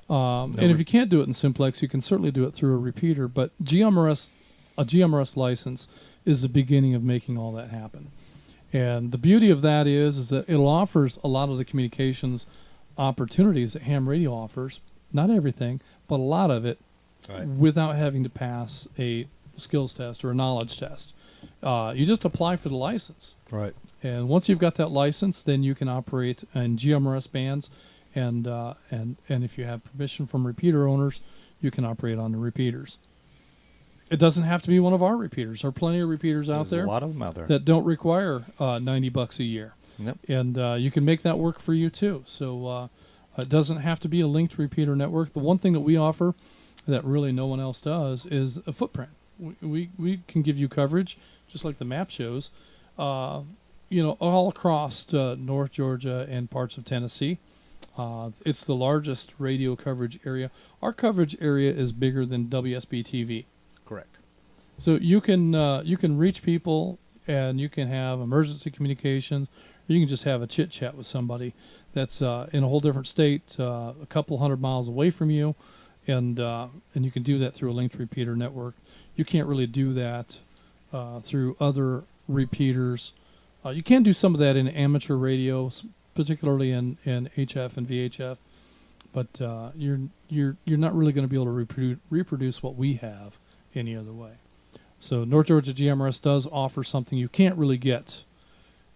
And if you can't do it in simplex, you can certainly do it through a repeater. But a GMRS license is the beginning of making all that happen. And the beauty of that is that it offers a lot of the communications opportunities that ham radio offers. Not everything, but a lot of it, Right. without having to pass a skills test or a knowledge test. You just apply for the license. Right. And once you've got that license, then you can operate in GMRS bands, and if you have permission from repeater owners, you can operate on the repeaters. It doesn't have to be one of our repeaters. There are plenty of repeaters out There's there a lot of them out there. that don't require $90 a year. Yep. And you can make that work for you too. So it doesn't have to be a linked repeater network. The one thing that we offer that really no one else does is a footprint. We can give you coverage, just like the map shows, all across North Georgia and parts of Tennessee. It's the largest radio coverage area. Our coverage area is bigger than WSB-TV. Correct. So you can reach people, and you can have emergency communications, or you can just have a chit chat with somebody that's in a whole different state, a couple hundred miles away from you, and you can do that through a linked repeater network. You can't really do that through other repeaters. You can do some of that in amateur radio, particularly in HF and VHF, but you're not really going to be able to reproduce what we have any other way. So North Georgia GMRS does offer something you can't really get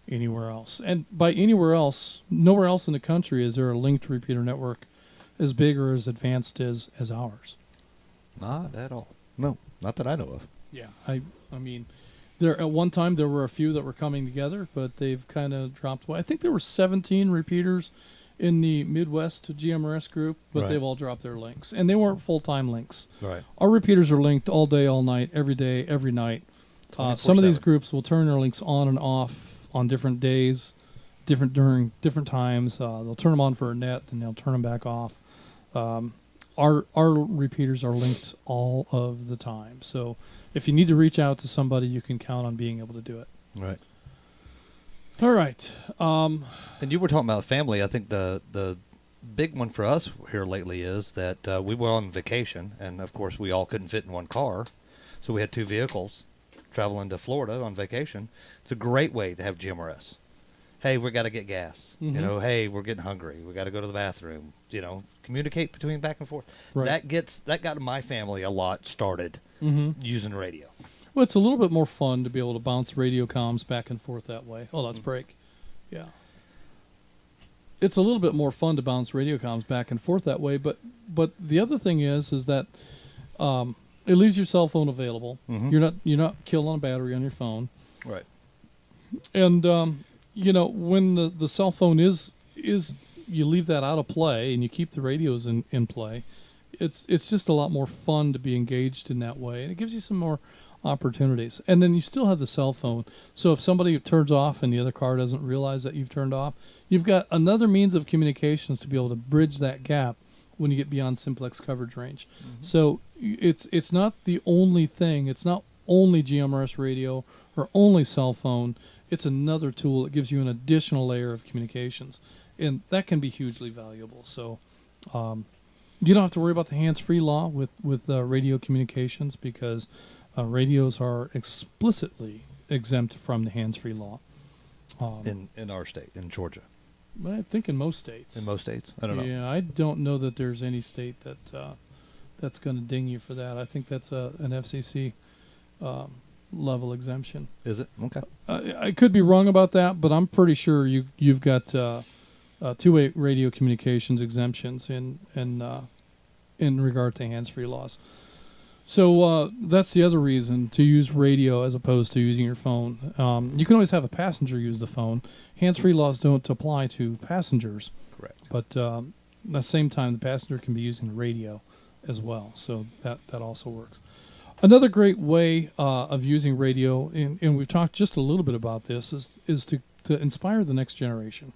anywhere else. And by anywhere else, nowhere else in the country is there a linked repeater network as big or as advanced as ours. Not at all. No, not that I know of. Yeah, I mean, there at one time there were a few that were coming together, but they've kind of dropped away. I think there were 17 repeaters in the Midwest GMRS group, but Right. they've all dropped their links, and they weren't full-time links. Right. Our repeaters are linked all day, all night, every day, every night. Some of these 24/7. groups will turn their links on and off on different days, during different times. They'll turn them on for a net, and they'll turn them back off. Our repeaters are linked all of the time. So if you need to reach out to somebody, you can count on being able to do it. Right. All right. And you were talking about family. I think the big one for us here lately is that we were on vacation, and of course we all couldn't fit in one car, so we had two vehicles traveling to Florida on vacation. It's a great way to have GMRS. Hey, we got to get gas. Mhm. Hey, we're getting hungry. We got to go to the bathroom. Communicate between back and forth. Right. That got my family a lot started Mm-hmm. using radio. Well, it's a little bit more fun to be able to bounce radio comms back and forth that way. Oh, let's break. Yeah. It's a little bit more fun to bounce radio comms back and forth that way, but the other thing is that it leaves your cell phone available. Mhm. You're not killing a battery on your phone. Right. And when the cell phone is you leave that out of play and you keep the radios in play, it's just a lot more fun to be engaged in that way, and it gives you some more opportunities. And then you still have the cell phone, so if somebody turns off and the other car doesn't realize that you've turned off, you've got another means of communications to be able to bridge that gap when you get beyond simplex coverage range. So it's not the only thing. It's not only GMRS radio or only cell phone. It's another tool that gives you an additional layer of communications, and that can be hugely valuable. So you don't have to worry about the hands-free law with radio communications, because radios are explicitly exempt from the hands-free law. In our state, in Georgia. I think in most states. In most states? I don't know. Yeah, I don't know that there's any state that's going to ding you for that. I think that's an FCC level exemption. Is it? Okay. I could be wrong about that, but I'm pretty sure you've got two-way radio communications exemptions in regard to hands-free laws. So that's the other reason to use radio as opposed to using your phone. You can always have a passenger use the phone. Hands-free laws don't apply to passengers. Correct. But at the same time, the passenger can be using the radio as well. So that also works. Another great way of using radio, and we've talked just a little bit about this, is to inspire the next generation.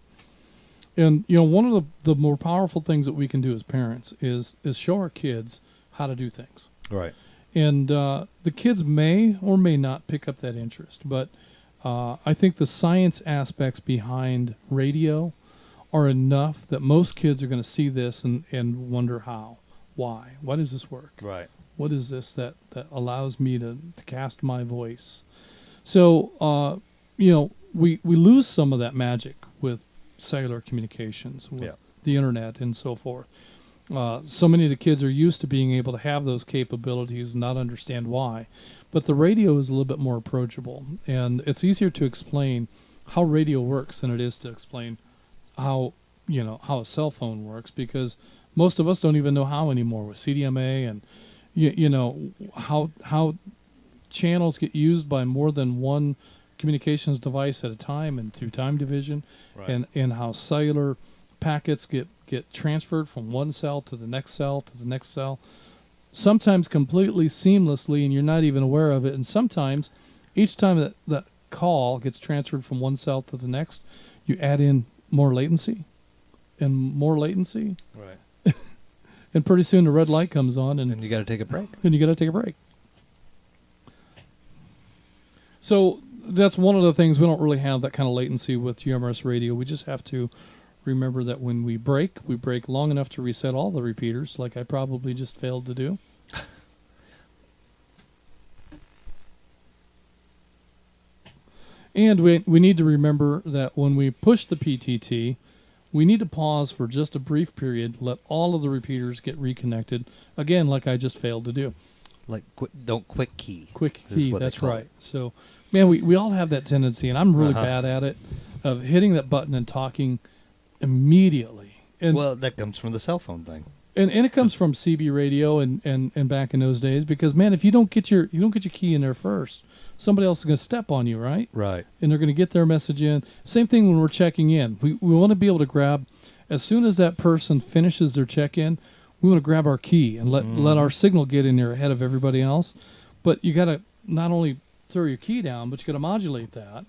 And one of the more powerful things that we can do as parents is show our kids how to do things. Right. And the kids may or may not pick up that interest, but I think the science aspects behind radio are enough that most kids are going to see this and wonder how, why does this work? Right. What is this that allows me to cast my voice? So, we lose some of that magic with cellular communications, with the internet and so forth. So many of the kids are used to being able to have those capabilities and not understand why. But the radio is a little bit more approachable, and it's easier to explain how radio works than it is to explain how a cell phone works, because most of us don't even know how anymore with CDMA and how channels get used by more than one communications device at a time and through time division, and how cellular packets get transferred from one cell to the next cell to the next cell, sometimes completely seamlessly and you're not even aware of it, and sometimes each time that call gets transferred from one cell to the next, you add in more latency and more latency. Right. And pretty soon the red light comes on and you got to take a break. And you got to take a break. So that's one of the things. We don't really have that kind of latency with GMRS radio. We just have to remember that when we break long enough to reset all the repeaters, like I probably just failed to do. And we need to remember that when we push the PTT, we need to pause for just a brief period, let all of the repeaters get reconnected, again, like I just failed to do. Like, don't quick key. Quick key, that's right. So, man, we all have that tendency, and I'm really bad at it, of hitting that button and talking immediately. And well, that comes from the cell phone thing. And it comes from CB radio and back in those days, because, man, if you don't get your key in there first, somebody else is going to step on you, right? Right. And they're going to get their message in. Same thing when we're checking in. We want to be able to grab, as soon as that person finishes their check-in, we want to grab our key and let our signal get in there ahead of everybody else. But you got to not only throw your key down, but you got to modulate that,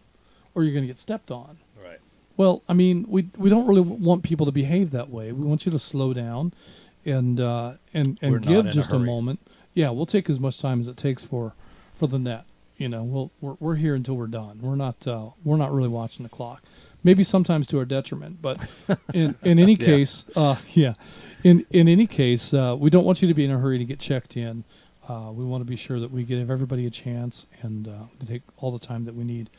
or you're going to get stepped on. Right. Well, I mean, we don't really want people to behave that way. We want you to slow down and give just a moment. Yeah, we'll take as much time as it takes for the net. You know, we're here until we're done. We're not really watching the clock. Maybe sometimes to our detriment, but in any case, in any case, we don't want you to be in a hurry to get checked in. We want to be sure that we give everybody a chance and to take all the time that we need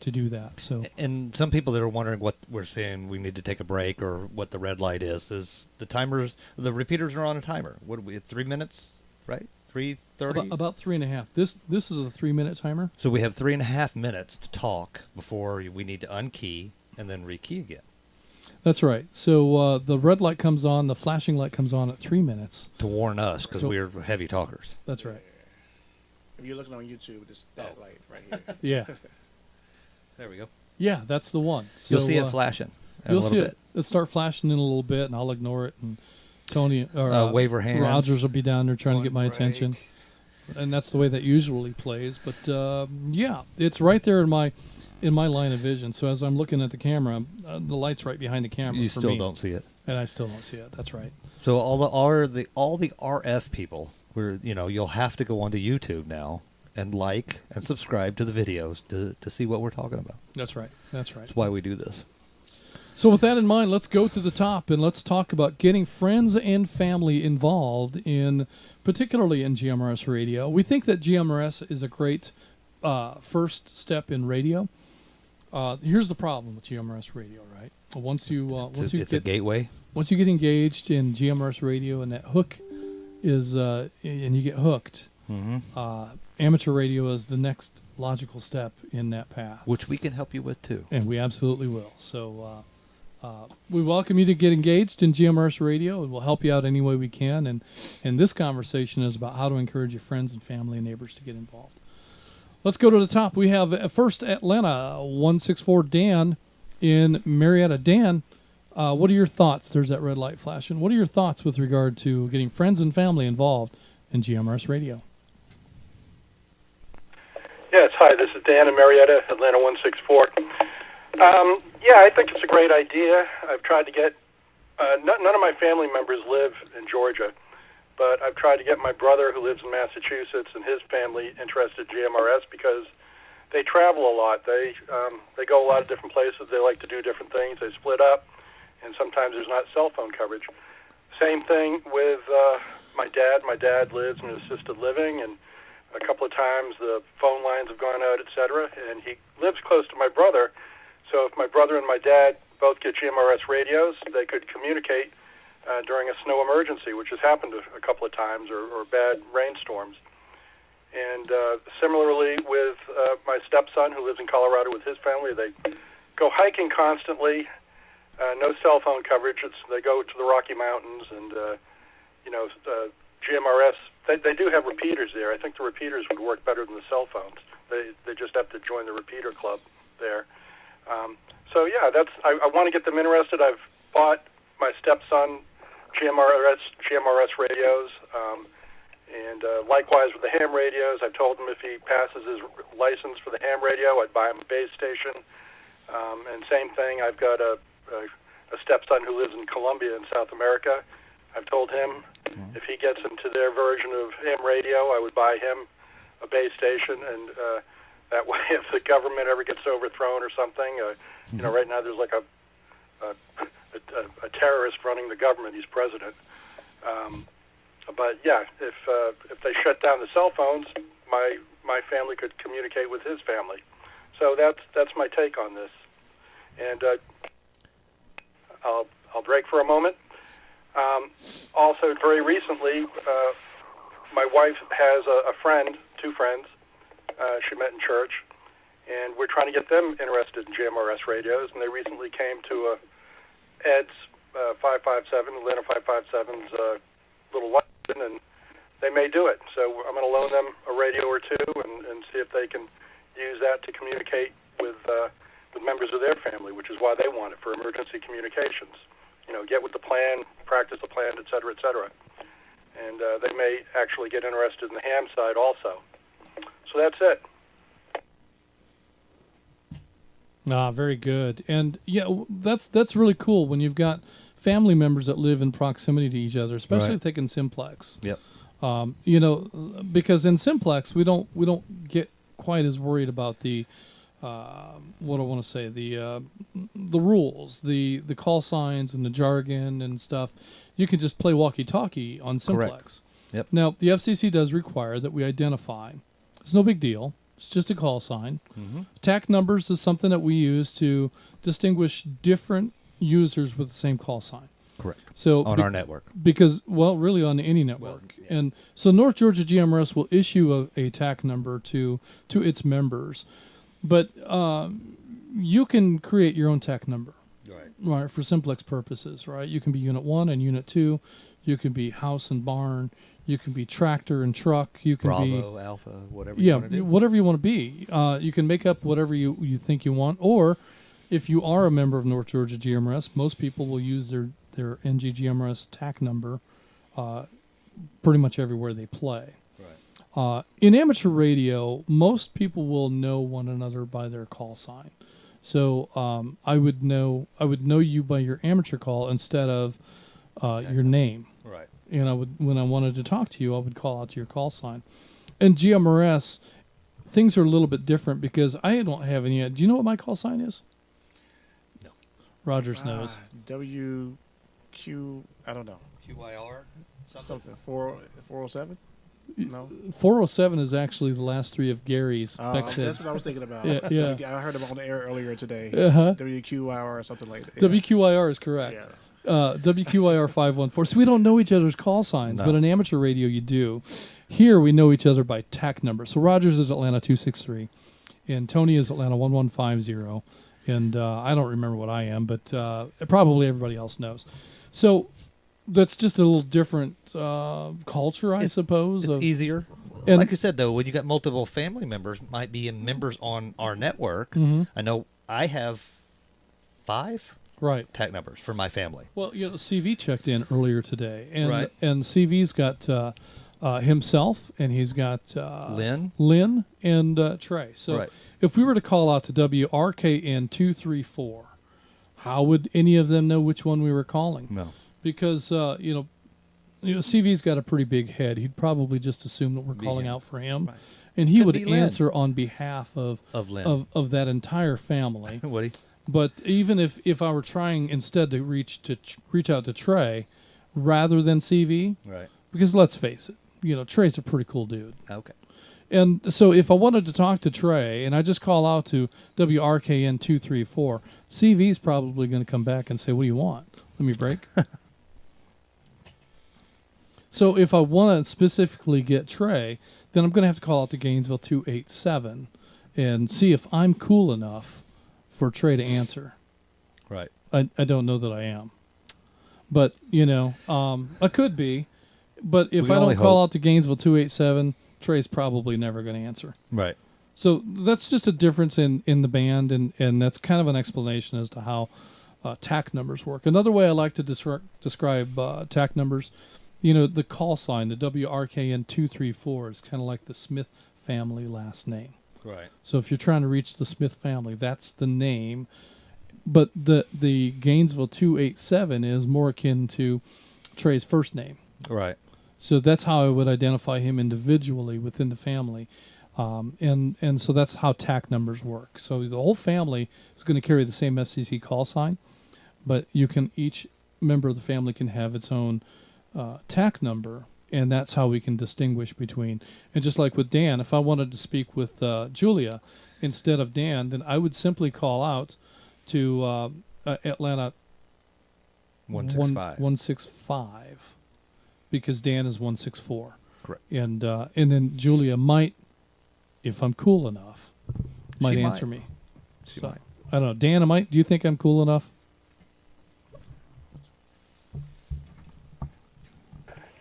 to do that. So, and some people that are wondering what we're saying, we need to take a break, or what the red light is the timers. The repeaters are on a timer. What are we at 3 minutes, right? 3:30. About 3.5. This is a 3-minute timer. So we have 3.5 minutes to talk before we need to unkey and then rekey again. That's right. So the red light comes on, the flashing light comes on at 3 minutes. To warn us, because we're heavy talkers. That's right. If you're looking on YouTube, it's that light right here. Yeah. There we go. Yeah, that's the one. So, you'll see it flashing in you'll a little see bit. It'll start flashing in a little bit, and I'll ignore it. And Tony or wave her hands. Rogers will be down there trying to get my break. attention. And that's the way that usually plays. But, yeah, it's right there in my line of vision. So as I'm looking at the camera, the light's right behind the camera. You for still me. don't see it. And I still don't see it. That's right. So all the RF people, you'll have to go onto YouTube now and like and subscribe to the videos to see what we're talking about. That's right. That's right. That's why we do this. So with that in mind, let's go to the top and let's talk about getting friends and family involved particularly in GMRS radio. We think that GMRS is a great first step in radio. Here's the problem with GMRS radio, right? Once you It's a gateway. Once you get engaged in GMRS radio and that hook is and you get hooked, amateur radio is the next logical step in that path, which we can help you with too, and we absolutely will. So we welcome you to get engaged in GMRS radio, and we'll help you out any way we can. And this conversation is about how to encourage your friends and family and neighbors to get involved. Let's go to the top. We have first Atlanta 164 Dan in Marietta. Dan, what are your thoughts? There's that red light flashing. What are your thoughts with regard to getting friends and family involved in GMRS radio? Yes, hi, this is Dan in Marietta, Atlanta 164. I think it's a great idea. I've tried to get, none of my family members live in Georgia, but I've tried to get my brother who lives in Massachusetts and his family interested in GMRS because they travel a lot. They go a lot of different places. They like to do different things. They split up, and sometimes there's not cell phone coverage. Same thing with my dad. My dad lives in assisted living, and a couple of times the phone lines have gone out, etc. And he lives close to my brother, so if my brother and my dad both get GMRS radios, they could communicate during a snow emergency, which has happened a couple of times, or bad rainstorms. And similarly with my stepson who lives in Colorado with his family, they go hiking constantly, no cell phone coverage. They go to the Rocky Mountains, and GMRS, they do have repeaters there. I think the repeaters would work better than the cell phones. They just have to join the repeater club there. So yeah, I want to get them interested. I've bought my stepson GMRS radios, and likewise with the ham radios. I've told him if he passes his license for the ham radio, I'd buy him a base station. And same thing, I've got a stepson who lives in Colombia in South America. I've told him if he gets into their version of ham radio, I would buy him a base station, and that way if the government ever gets overthrown or something, right now there's like a terrorist running the government. He's president. But yeah, if they shut down the cell phones, my family could communicate with his family. So that's my take on this. And I'll break for a moment. Also, very recently, my wife has a friend, two friends. She met in church, and we're trying to get them interested in GMRS radios. And they recently came to Ed's 557, Atlanta 557's little lesson, and they may do it. So I'm going to loan them a radio or two and see if they can use that to communicate with members of their family, which is why they want it, for emergency communications. Get with the plan, practice the plan, et cetera, et cetera. And they may actually get interested in the ham side also. So that's it. Very good. And yeah, that's really cool when you've got family members that live in proximity to each other, especially if they can simplex. Yep. Because in simplex we don't get quite as worried about the what I want to say, the rules, the call signs and the jargon and stuff. You can just play walkie-talkie on simplex. Correct. Yep. Now the FCC does require that we identify. It's no big deal. It's just a call sign. Mm-hmm. TAC numbers is something that we use to distinguish different users with the same call sign. Correct. So on our network. Because, really on any network. Well, yeah. And so North Georgia GMRS will issue a TAC number to its members. But you can create your own TAC number. Right, for simplex purposes, right? You can be Unit 1 and Unit 2. You can be house and barn. You can be tractor and truck. You can Bravo, Alpha, whatever you want to do. Whatever you want to be. You can make up whatever you think you want. Or if you are a member of North Georgia GMRS, most people will use their NGGMRS TAC number pretty much everywhere they play. Right. In amateur radio, most people will know one another by their call sign. So I would know you by your amateur call instead of your name. Right. And when I wanted to talk to you, I would call out to your call sign. And GMRS, things are a little bit different because I don't have any. Do you know what my call sign is? No. Rogers knows. WQ, I don't know. QIR? Something. 407? No. 407 is actually the last three of Gary's. That's what I was thinking about. Yeah. I heard him on the air earlier today. Uh-huh. WQIR or something like that. Yeah. WQIR is correct. Yeah. WQIR 514. So we don't know each other's call signs, but in amateur radio you do. Here we know each other by TAC number. So Rogers is Atlanta 263, and Tony is Atlanta 1150, and I don't remember what I am, but probably everybody else knows. So that's just a little different culture, I suppose. It's easier. And like you said, though, when you got multiple family members, might be members on our network. Mm-hmm. I know I have 5 TAC numbers for my family. Well, CV checked in earlier today, and CV's got himself, and he's got Lynn, and Trey. So if we were to call out to WRKN 234, how would any of them know which one we were calling? No. Because, CV's got a pretty big head. He'd probably just assume that we're calling out for him, Right. and he Could would be Lynn. answer on behalf of Lynn. of that entire family. Woody. But even if I were trying instead to reach out to Trey rather than CV, Right. because let's face it, Trey's a pretty cool dude. Okay. And so if I wanted to talk to Trey and I just call out to WRKN 234, CV's probably going to come back and say, "What do you want? Let me break." So if I want to specifically get Trey, then I'm going to have to call out to Gainesville 287 and see if I'm cool enough for Trey to answer. Right. I don't know that I am. But, I could be. But if We I only don't call hope. out to Gainesville 287, Trey's probably never going to answer. Right. So that's just a difference in the band, and that's kind of an explanation as to how TAC numbers work. Another way I like to describe TAC numbers, the call sign, the WRKN 234, is kind of like the Smith family last name. Right. So if you're trying to reach the Smith family, that's the name. But the Gainesville 287 is more akin to Trey's first name. Right. So that's how I would identify him individually within the family. And so that's how TAC numbers work. So the whole family is going to carry the same FCC call sign, but each member of the family can have its own TAC number, and that's how we can distinguish between. And just like with Dan, if I wanted to speak with Julia instead of Dan, then I would simply call out to Atlanta 165 because Dan is 164. Correct. And then Julia might, if I'm cool enough, might answer me. She So, might. I don't know. Dan, do you think I'm cool enough?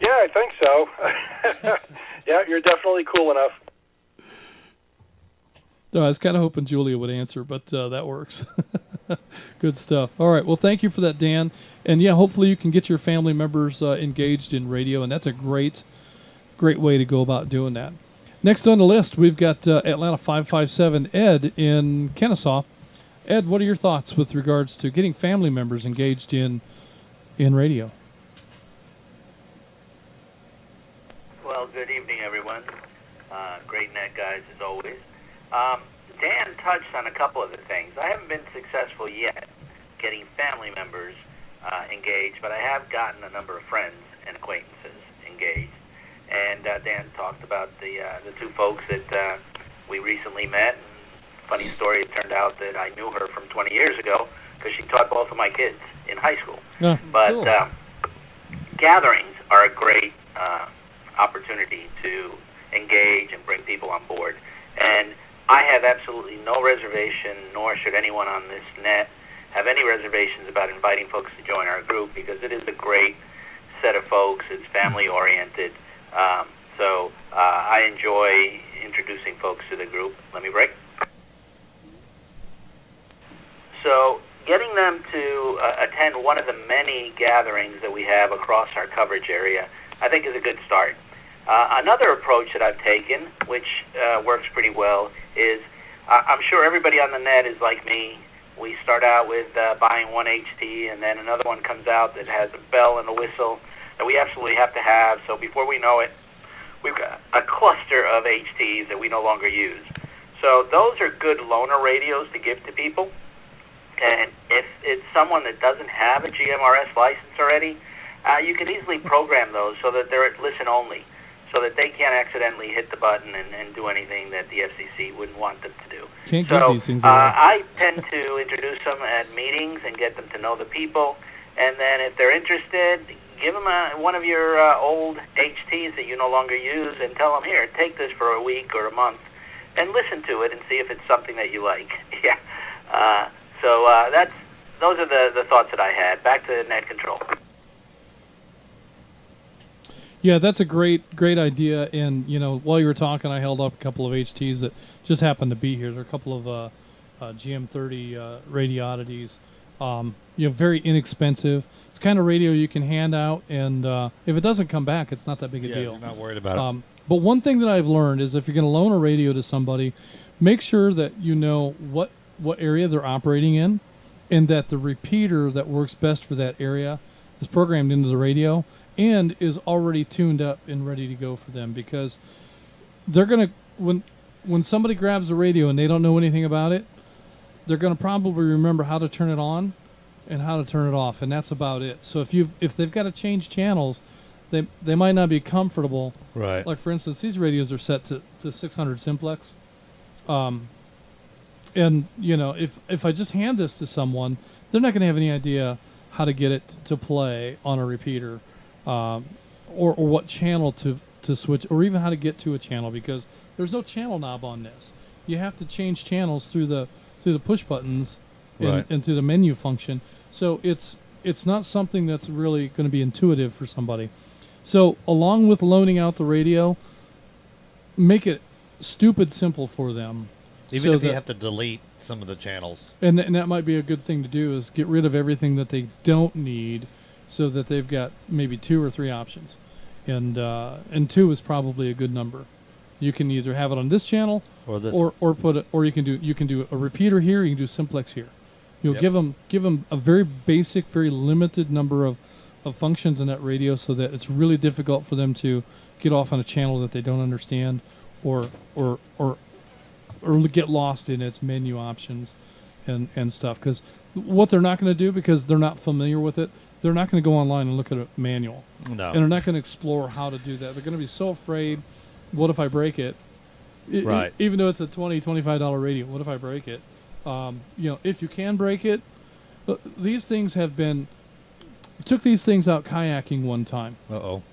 Yeah, I think so. Yeah, you're definitely cool enough. No, I was kind of hoping Julia would answer, but that works. Good stuff. All right. Well, thank you for that, Dan. And, yeah, hopefully you can get your family members engaged in radio, and that's a great way to go about doing that. Next on the list, we've got Atlanta 557 Ed in Kennesaw. Ed, what are your thoughts with regards to getting family members engaged in radio? Well, good evening, everyone. Great net, guys, as always. Dan touched on a couple of the things. I haven't been successful yet getting family members engaged, but I have gotten a number of friends and acquaintances engaged. And Dan talked about the two folks that we recently met. And funny story, it turned out that I knew her from 20 years ago because she taught both of my kids in high school. Yeah, but cool. Gatherings are a great opportunity to engage and bring people on board. And I have absolutely no reservation, nor should anyone on this net have any reservations about inviting folks to join our group because it is a great set of folks. It's family-oriented. So I enjoy introducing folks to the group. Let me break. So getting them to attend one of the many gatherings that we have across our coverage area, I think is a good start. Another approach that I've taken, which works pretty well, is I'm sure everybody on the net is like me. We start out with buying one HT, and then another one comes out that has a bell and a whistle that we absolutely have to have. So before we know it, we've got a cluster of HTs that we no longer use. So those are good loaner radios to give to people. And if it's someone that doesn't have a GMRS license already, you can easily program those so that they're at listen only, so that they can't accidentally hit the button and do anything that the FCC wouldn't want them to do. Can't so give these things away. I tend to introduce them at meetings and get them to know the people. And then if they're interested, give them one of your old HTs that you no longer use and tell them, here, take this for a week or a month and listen to it and see if it's something that you like. Yeah. Those are the thoughts that I had. Back to net control. Yeah, that's a great idea. And, while you were talking, I held up a couple of HTs that just happened to be here. There are a couple of GM30 radio oddities. Very inexpensive. It's kind of radio you can hand out, and if it doesn't come back, it's not that big a deal. You're not worried about it. But one thing that I've learned is if you're going to loan a radio to somebody, make sure that you know what area they're operating in, and that the repeater that works best for that area is programmed into the radio, and is already tuned up and ready to go for them, because they're going to, when somebody grabs the radio and they don't know anything about it, they're going to probably remember how to turn it on and how to turn it off, and that's about it. So if they've got to change channels, they might not be comfortable. Right. Like, for instance, these radios are set to 600 simplex. And, if I just hand this to someone, they're not going to have any idea how to get it to play on a repeater, or what channel to switch, or even how to get to a channel, because there's no channel knob on this. You have to change channels through the push buttons and through the menu function. So it's not something that's really going to be intuitive for somebody. So along with loaning out the radio, make it stupid simple for them. Even so if you have to delete some of the channels. And that might be a good thing to do, is get rid of everything that they don't need, so that they've got maybe 2 or 3 options. And 2 is probably a good number. You can either have it on this channel or this, or put it, or you can do a repeater here. You can do simplex here. You'll give them a very basic, very limited number of functions in that radio, so that it's really difficult for them to get off on a channel that they don't understand, or get lost in its menu options and stuff. Because what they're not going to do, because they're not familiar with it, they're not going to go online and look at a manual. No. And they're not going to explore how to do that. They're going to be so afraid, what if I break it? Right. Even though it's a $20, $25 radio, what if I break it? If you can break it, these things took these things out kayaking one time. Uh-oh.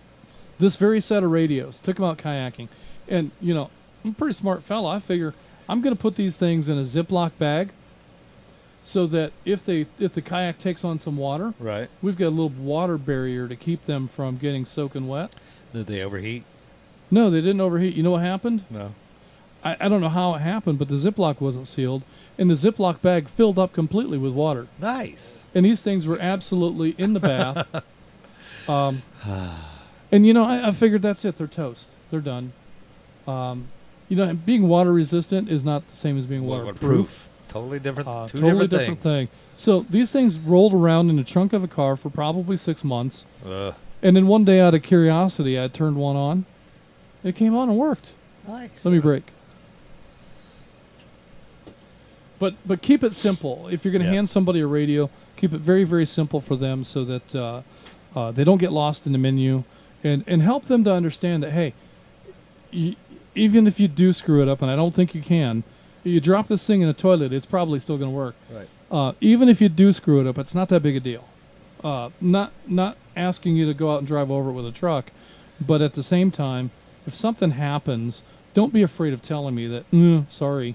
This very set of radios, took them out kayaking. And, I'm a pretty smart fella. I figure I'm going to put these things in a Ziploc bag, so that if the kayak takes on some water, right, we've got a little water barrier to keep them from getting soaking wet. Did they overheat? No, they didn't overheat. You know what happened? No. I don't know how it happened, but the Ziploc wasn't sealed, and the Ziploc bag filled up completely with water. Nice. And these things were absolutely in the bath. And, I figured that's it. They're toast. They're done. Being water resistant is not the same as being waterproof. Totally different. Two totally different thing. So these things rolled around in the trunk of a car for probably 6 months. Ugh. And then one day, out of curiosity, I turned one on. It came on and worked. Nice. Let me break. But keep it simple. If you're going to hand somebody a radio, keep it very, very simple for them, so that they don't get lost in the menu, and help them to understand that, hey, even if you do screw it up, and I don't think you can, you drop this thing in a toilet, it's probably still going to work. Right. Even if you do screw it up, it's not that big a deal. Not asking you to go out and drive over it with a truck, but at the same time, if something happens, don't be afraid of telling me that, sorry.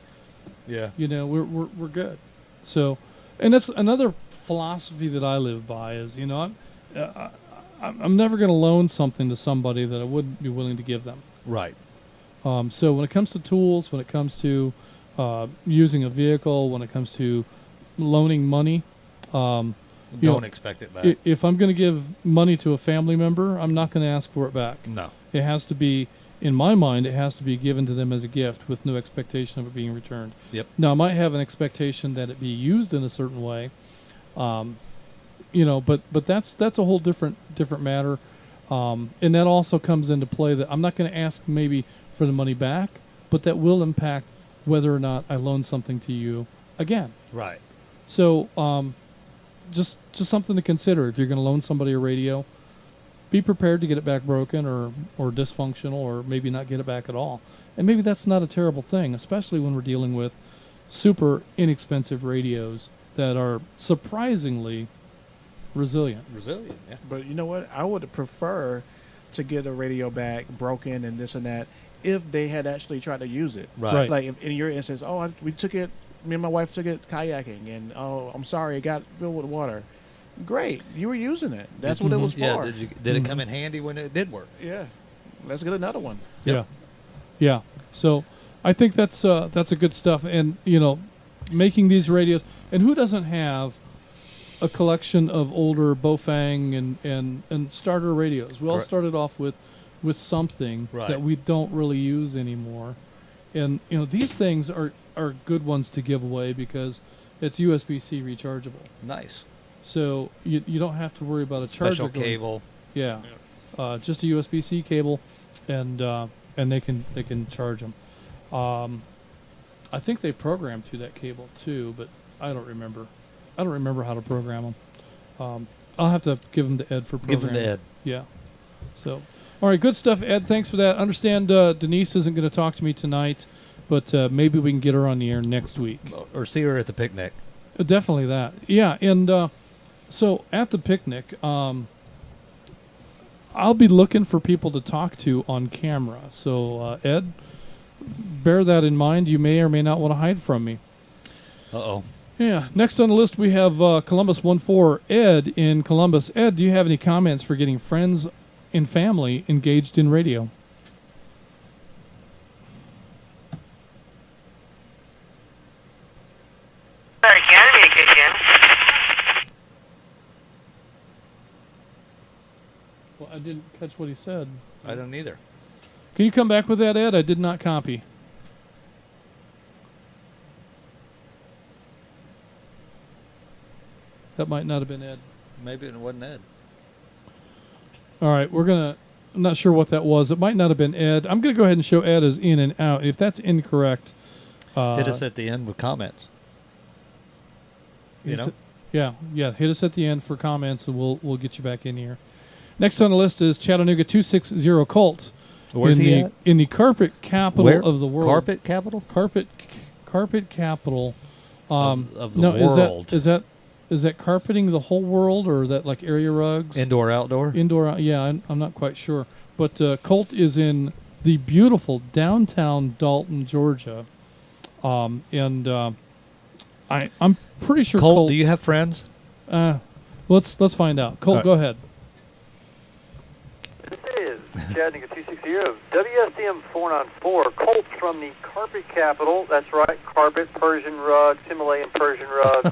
Yeah. We're good. So, and that's another philosophy that I live by, is, I'm never going to loan something to somebody that I wouldn't be willing to give them. Right. So when it comes to tools, when it comes to using a vehicle, when it comes to loaning money, don't expect it back. If I'm going to give money to a family member, I'm not going to ask for it back. No. It has to be, in my mind, it has to be given to them as a gift with no expectation of it being returned. Yep. Now, I might have an expectation that it be used in a certain way, but that's a whole different matter. And that also comes into play that I'm not going to ask maybe for the money back, but that will impact whether or not I loan something to you again. Right. So just something to consider. If you're going to loan somebody a radio, be prepared to get it back broken or dysfunctional, or maybe not get it back at all. And maybe that's not a terrible thing, especially when we're dealing with super inexpensive radios that are surprisingly resilient. Yeah. But you know what? I would prefer to get a radio back broken and this and that if they had actually tried to use it. Right. Like in your instance, we took it, me and my wife took it kayaking, and I'm sorry, it got filled with water. Great, you were using it. That's what it was for. Yeah. Did it come in handy when it did work? Yeah. Let's get another one. Yep. Yeah. So I think that's a good stuff. And making these radios, and who doesn't have a collection of older Bofang and starter radios? We all started off with something that we don't really use anymore. And these things are good ones to give away because it's USB-C rechargeable. Nice. So you don't have to worry about a charger special cable. Yeah. just a USB-C cable, and they can charge them. I think they program through that cable too, but I don't remember. I don't remember how to program them. I'll have to give them to Ed for programming. Give them to Ed. Yeah. So, all right, good stuff, Ed. Thanks for that. Understand Denise isn't going to talk to me tonight, but maybe we can get her on the air next week. Or see her at the picnic. Definitely that. Yeah, and so at the picnic, I'll be looking for people to talk to on camera. So, Ed, bear that in mind. You may or may not want to hide from me. Uh-oh. Yeah. Next on the list, we have Columbus 14, Ed in Columbus. Ed, do you have any comments for getting friends and family engaged in radio? Sorry, can I make it again? Well, I didn't catch what he said. I don't either. Can you come back with that, Ed? I did not copy. That might not have been Ed. Maybe it wasn't Ed. All right, I'm not sure what that was. It might not have been Ed. I'm going to go ahead and show Ed as in and out. If that's incorrect... hit us at the end with comments. You know? Yeah. Hit us at the end for comments, and we'll get you back in here. Next on the list is Chattanooga 260 Colt. Where's he at? In the carpet capital Where? of the world. Carpet capital? Carpet capital. Of the no, world. Is that carpeting the whole world, or is that like area rugs? Indoor, outdoor? Indoor, yeah, I'm not quite sure. But Colt is in the beautiful downtown Dalton, Georgia. I'm pretty sure Colt, do you have friends? Let's find out. Colt, go ahead. This is Chattanooga 260 WSDM 494. Colt from the carpet capital. That's right, carpet, Persian rug, Himalayan Persian rug.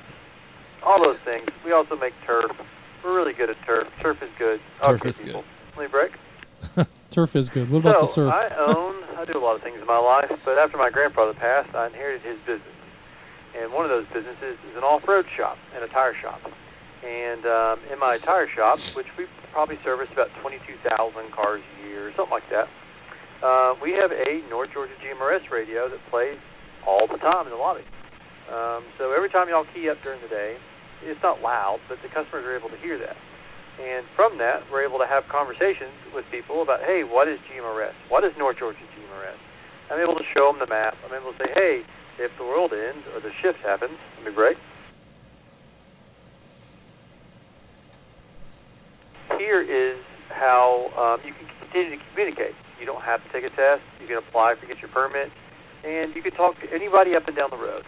All those things. We also make turf. We're really good at turf. Turf is good. Turf is good. Lee Brick? Turf is good. What about the surf? I do a lot of things in my life, but after my grandfather passed, I inherited his business. And one of those businesses is an off-road shop and a tire shop. And in my tire shop, which we probably service about 22,000 cars a year, something like that, we have a North Georgia GMRS radio that plays all the time in the lobby. So every time y'all key up during the day, it's not loud, but the customers are able to hear that. And from that, we're able to have conversations with people about, hey, what is GMRS? What is North Georgia GMRS? I'm able to show them the map. I'm able to say, hey, if the world ends or the shift happens, let me break. Here is how you can continue to communicate. You don't have to take a test. You can apply to get your permit, and you can talk to anybody up and down the road.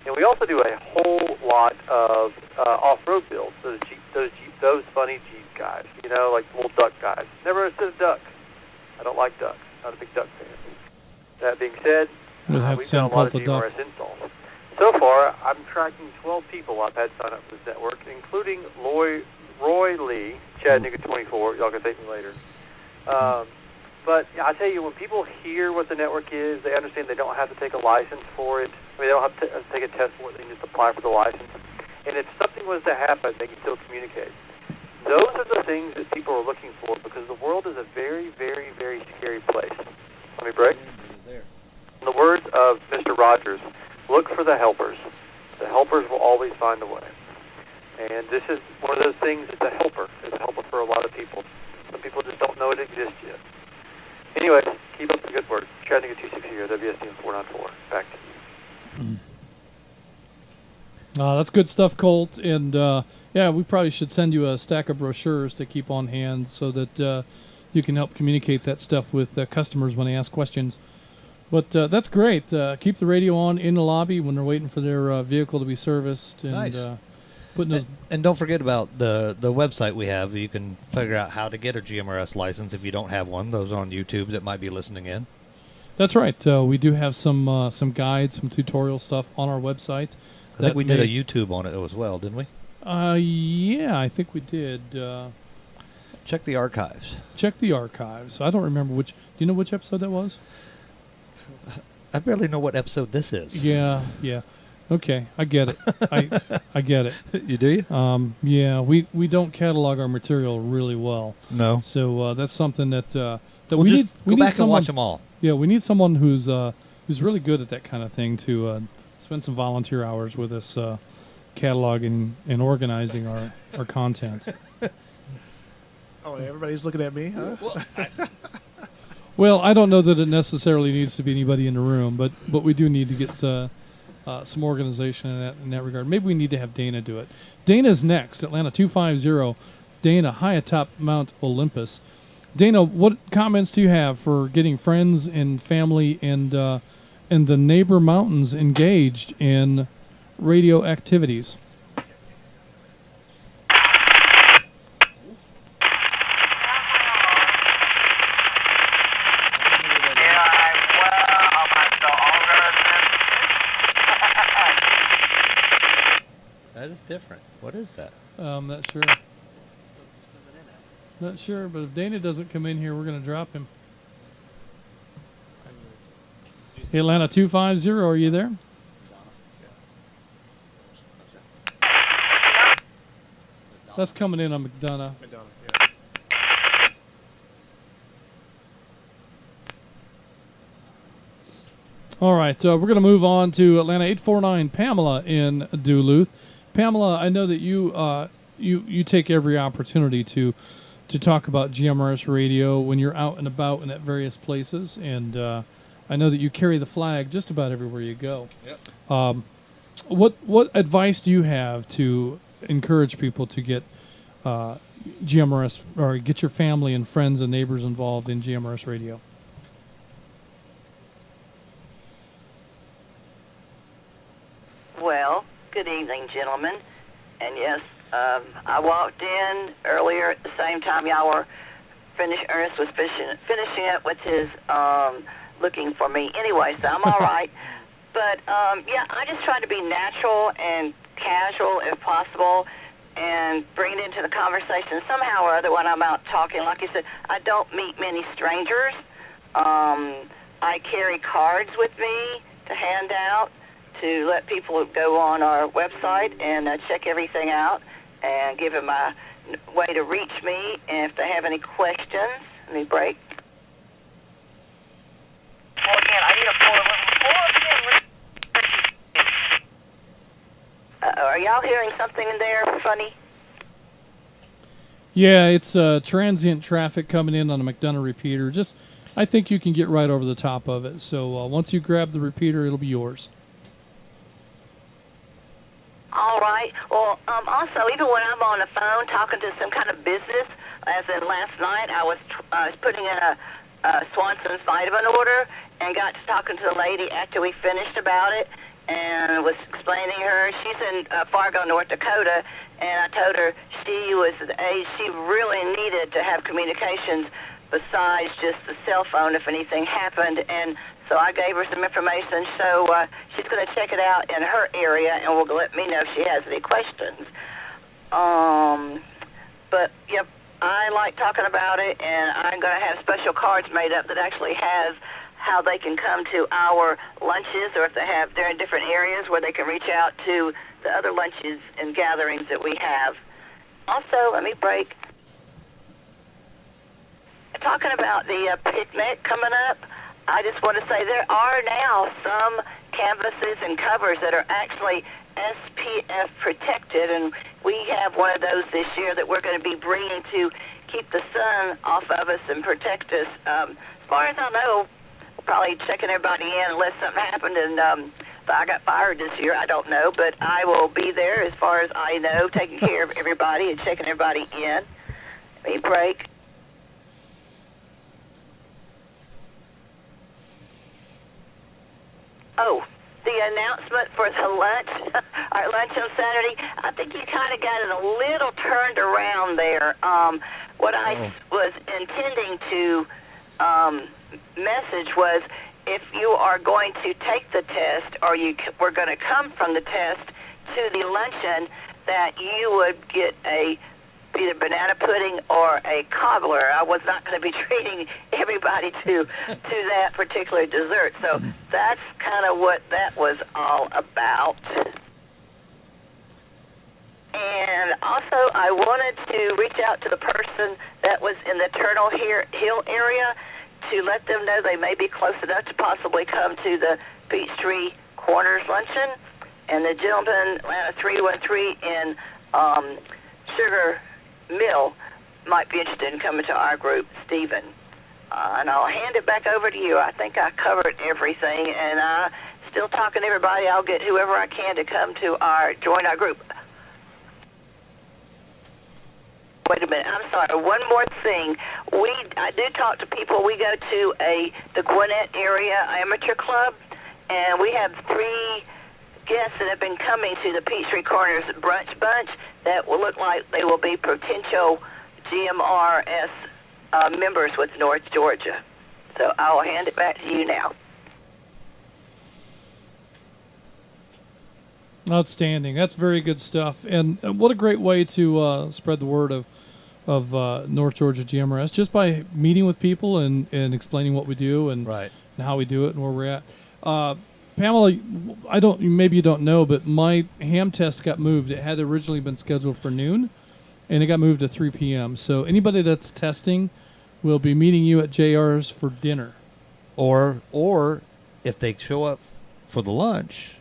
And we also do a whole lot of off-road builds. Those funny Jeep guys, you know, like little duck guys. Never understood a duck. I don't like ducks. Not a big duck fan. That being said, we've done a lot of GMRS installs. So far, I'm tracking 12 people I've had sign up for this network, including Roy Lee, Chattanooga 24. Y'all can thank me later. But I tell you, when people hear what the network is, they understand they don't have to take a license for it. I mean, they don't have to take a test for it. They can just apply for the license. And if something was to happen, they can still communicate. Those are the things that people are looking for, because the world is a very, very, very scary place. Let me break. In the words of Mr. Rogers, look for the helpers. The helpers will always find a way. And this is one of those things that's a helper. It's a helper for a lot of people. Some people just don't know it exists yet. Anyway, keep up the good work. Chattanooga 260 here, WSDM 494. Back to you. That's good stuff, Colt. And, yeah, we probably should send you a stack of brochures to keep on hand so that you can help communicate that stuff with customers when they ask questions. But that's great. Keep the radio on in the lobby when they're waiting for their vehicle to be serviced. And, Nice. Putting those And don't forget about the website we have. You can figure out how to get a GMRS license if you don't have one. Those are on YouTube that might be listening in. That's right. We do have some guides, some tutorial stuff on our website. I think we did a YouTube on it as well, didn't we? Yeah, I think we did. Check the archives. Check the archives. I don't remember which. Do you know which episode that was? I barely know what episode this is. Yeah. Okay, I get it. I get it. You do? Yeah, we don't catalog our material really well. No. So that's something that We'll we just need. We go need back someone, and watch them all. Yeah, we need someone who's really good at that kind of thing to spend some volunteer hours with us, cataloging and organizing our content. Oh, everybody's looking at me, huh? Well, I don't know that it necessarily needs to be anybody in the room, but we do need to get some organization in that regard. Maybe we need to have Dana do it. Dana's next, Atlanta 250. Dana, high atop Mount Olympus. Dana, what comments do you have for getting friends and family and the neighbor mountains engaged in radio activities? That is different. What is that? Not sure. Not sure, but if Dana doesn't come in here, we're going to drop him. Atlanta 250, are you there? That's coming in on McDonough. Yeah. All right, we're going to move on to Atlanta 849, Pamela in Duluth. Pamela, I know that you take every opportunity to talk about GMRS radio when you're out and about and at various places, and I know that you carry the flag just about everywhere you go. Yep. What advice do you have to encourage people to get GMRS or get your family and friends and neighbors involved in GMRS radio? Well, good evening, gentlemen. And yes, I walked in earlier at the same time y'all were Ernest was finishing up with his looking for me. Anyway, so I'm all right. But, yeah, I just try to be natural and casual if possible and bring it into the conversation somehow or other when I'm out talking. Like you said, I don't meet many strangers. I carry cards with me to hand out to let people go on our website and check everything out and give them a way to reach me. And if they have any questions, let me break. Oh, again, I need a 4 again. Are y'all hearing something in there funny? Yeah, it's transient traffic coming in on a McDonough repeater. I think you can get right over the top of it. So once you grab the repeater, it'll be yours. All right. Well, also, even when I'm on the phone talking to some kind of business, as in last night, I was putting in a Swanson's vitamin order and got to talking to the lady after we finished about it and was explaining her. She's in Fargo, North Dakota, and I told her she was the age she really needed to have communications besides just the cell phone if anything happened. And so I gave her some information, so she's going to check it out in her area and will let me know if she has any questions. But, yep, I like talking about it, and I'm going to have special cards made up that actually has how they can come to our lunches, or if they're in different areas where they can reach out to the other lunches and gatherings that we have. Also, let me break. Talking about the picnic coming up, I just want to say there are now some canvases and covers that are actually SPF protected, and we have one of those this year that we're going to be bringing to keep the sun off of us and protect us. As far as I know, we're probably checking everybody in unless something happened and I got fired this year. I don't know, but I will be there as far as I know, taking care of everybody and checking everybody in. Let me break. Oh, the announcement for the lunch, our lunch on Saturday, I think you kind of got it a little turned around there. What I was intending to message was if you are going to take the test or we're going to come from the test to the luncheon, that you would get a either banana pudding or a cobbler. I was not going to be treating everybody to that particular dessert. So that's kind of what that was all about. And also, I wanted to reach out to the person that was in the Turtle Hill area to let them know they may be close enough to possibly come to the Peachtree Corners Luncheon. And the gentleman, Atlanta 313 in Sugar Mill, might be interested in coming to our group, Stephen. And I'll hand it back over to you. I think I covered everything, and still talking to everybody. I'll get whoever I can to come to join our group. Wait a minute. I'm sorry. One more thing. I do talk to people. We go to the Gwinnett Area Amateur Club, and we have 3 guests that have been coming to the Peachtree Corners Brunch Bunch that will look like they will be potential GMRS members with North Georgia. So I'll hand it back to you now. Outstanding. That's very good stuff. And what a great way to spread the word of North Georgia GMRS, just by meeting with people and explaining what we do and how we do it and where we're at. Pamela, maybe you don't know, but my ham test got moved. It had originally been scheduled for noon, and it got moved to 3 p.m. So anybody that's testing will be meeting you at JR's for dinner. Or if they show up for the lunch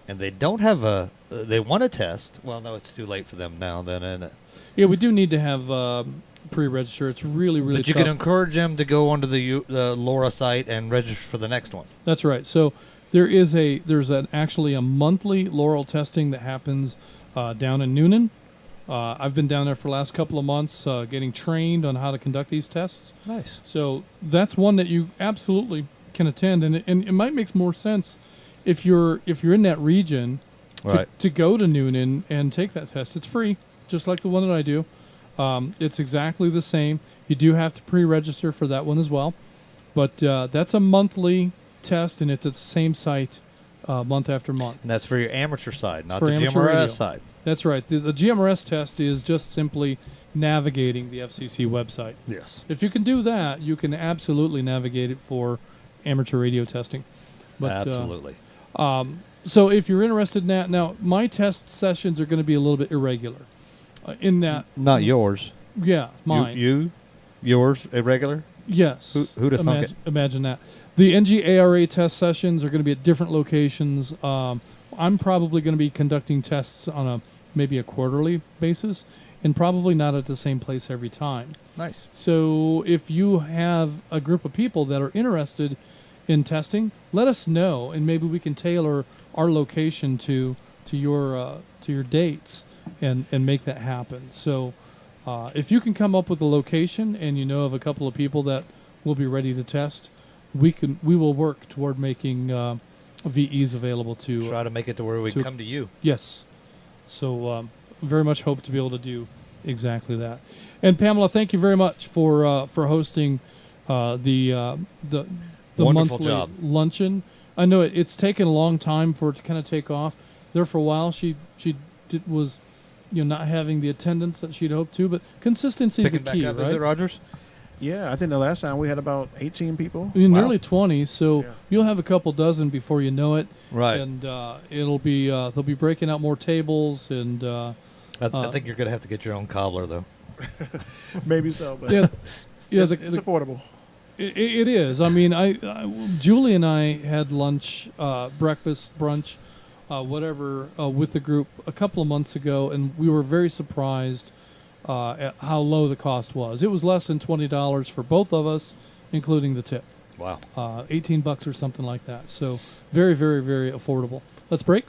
and they don't have they want to test, well, no, it's too late for them now then, isn't it? Yeah, we do need to have pre-register. It's really, really But you tough. can encourage them to go onto the LoRa site and register for the next one. That's right. So there's actually a monthly Laurel testing that happens down in Noonan. I've been down there for the last couple of months getting trained on how to conduct these tests. Nice. So that's one that you absolutely can attend, and it might make more sense if you're in that region to go to Noonan and take that test. It's free, just like the one that I do. It's exactly the same. You do have to pre-register for that one as well, but that's a monthly test, and it's at the same site month after month. And that's for your amateur side, not For the amateur GMRS radio. side. That's right. The GMRS test is just simply navigating the FCC website. Yes. If you can do that, you can absolutely navigate it for amateur radio testing. But, absolutely. So if you're interested in that, now my test sessions are going to be a little bit irregular. In that, not yours. Yeah, mine. Yours irregular. Yes. Who'd have thunk it? Imagine that. The NGARA test sessions are going to be at different locations. I'm probably going to be conducting tests on maybe a quarterly basis, and probably not at the same place every time. Nice. So if you have a group of people that are interested in testing, let us know, and maybe we can tailor our location to your dates and make that happen. So if you can come up with a location and you know of a couple of people that will be ready to test, we will work toward making VEs available to try to make it to where we come to you. Yes. So very much hope to be able to do exactly that. And Pamela, thank you very much for hosting the wonderful monthly job. luncheon. I know it's taken a long time for it to kind of take off. There for a while, she was not having the attendance that she'd hoped to, but consistency is the key, back up, right? is it, Rogers? Yeah, I think the last time we had about 18 people. Nearly 20, so you'll have a couple dozen before you know it. Right. And it'll be they'll be breaking out more tables, and I think you're going to have to get your own cobbler, though. Maybe so, but it's affordable. It is. I mean, Julie and I had lunch, breakfast, brunch, whatever, with the group a couple of months ago, and we were very surprised at how low the cost was. It was less than $20 for both of us, including the tip. Wow. $18 or something like that. So very, very, very affordable. Let's break.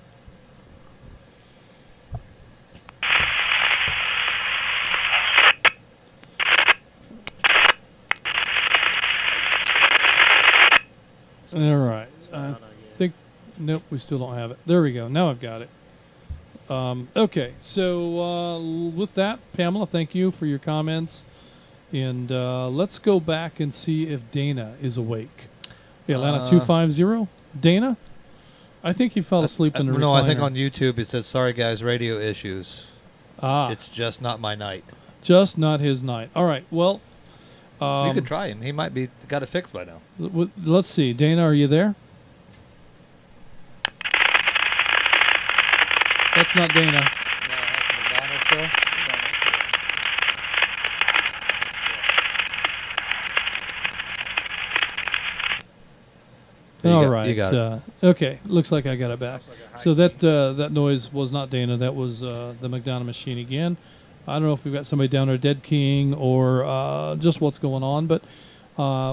All right. I think, nope, we still don't have it. There we go. Now I've got it. Okay, so with that, Pamela, thank you for your comments. And let's go back and see if Dana is awake. Atlanta 250. Dana? I think you fell asleep in the recliner. No, I think on YouTube it says, sorry guys, radio issues. Ah. It's just not my night. Just not his night. All right. Well, you could try him. He might be got it fixed by now. Let's see. Dana, are you there? That's not Dana. No, that's McDonald still. All right. You got it. Okay. Looks like I got it back. So that noise was not Dana. That was the McDonough machine again. I don't know if we've got somebody down there dead keying or just what's going on, but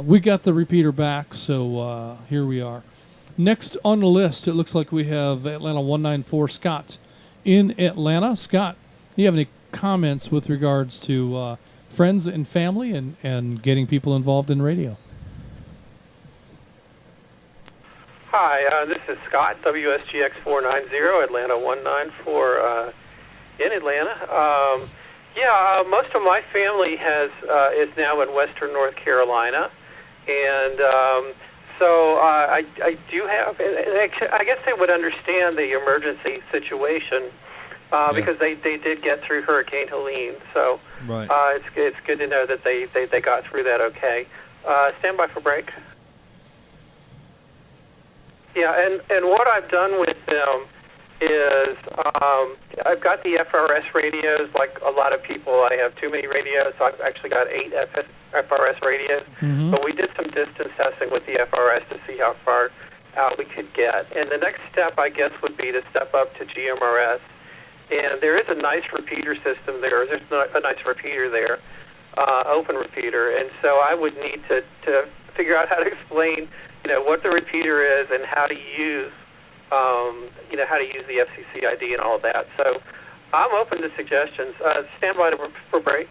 we got the repeater back, so here we are. Next on the list, it looks like we have Atlanta 194 Scott in Atlanta. Scott, do you have any comments with regards to friends and family and getting people involved in radio? Hi, this is Scott, WSGX490, Atlanta 194 in Atlanta. Most of my family is now in Western North Carolina, and so I do have, and actually, I guess they would understand the emergency situation because they did get through Hurricane Helene. So right. It's good to know that they got through that okay. Stand by for break. Yeah, and what I've done with them is I've got the FRS radios. Like a lot of people, I have too many radios, so I've actually got 8 FRS radios. Mm-hmm. But we did some distance testing with the FRS to see how far out we could get. And the next step, I guess, would be to step up to GMRS. And there is a nice repeater system there. There's a nice repeater there, open repeater. And so I would need to figure out how to explain what the repeater is and how to use, how to use the FCC ID and all of that. So I'm open to suggestions. Stand by for break.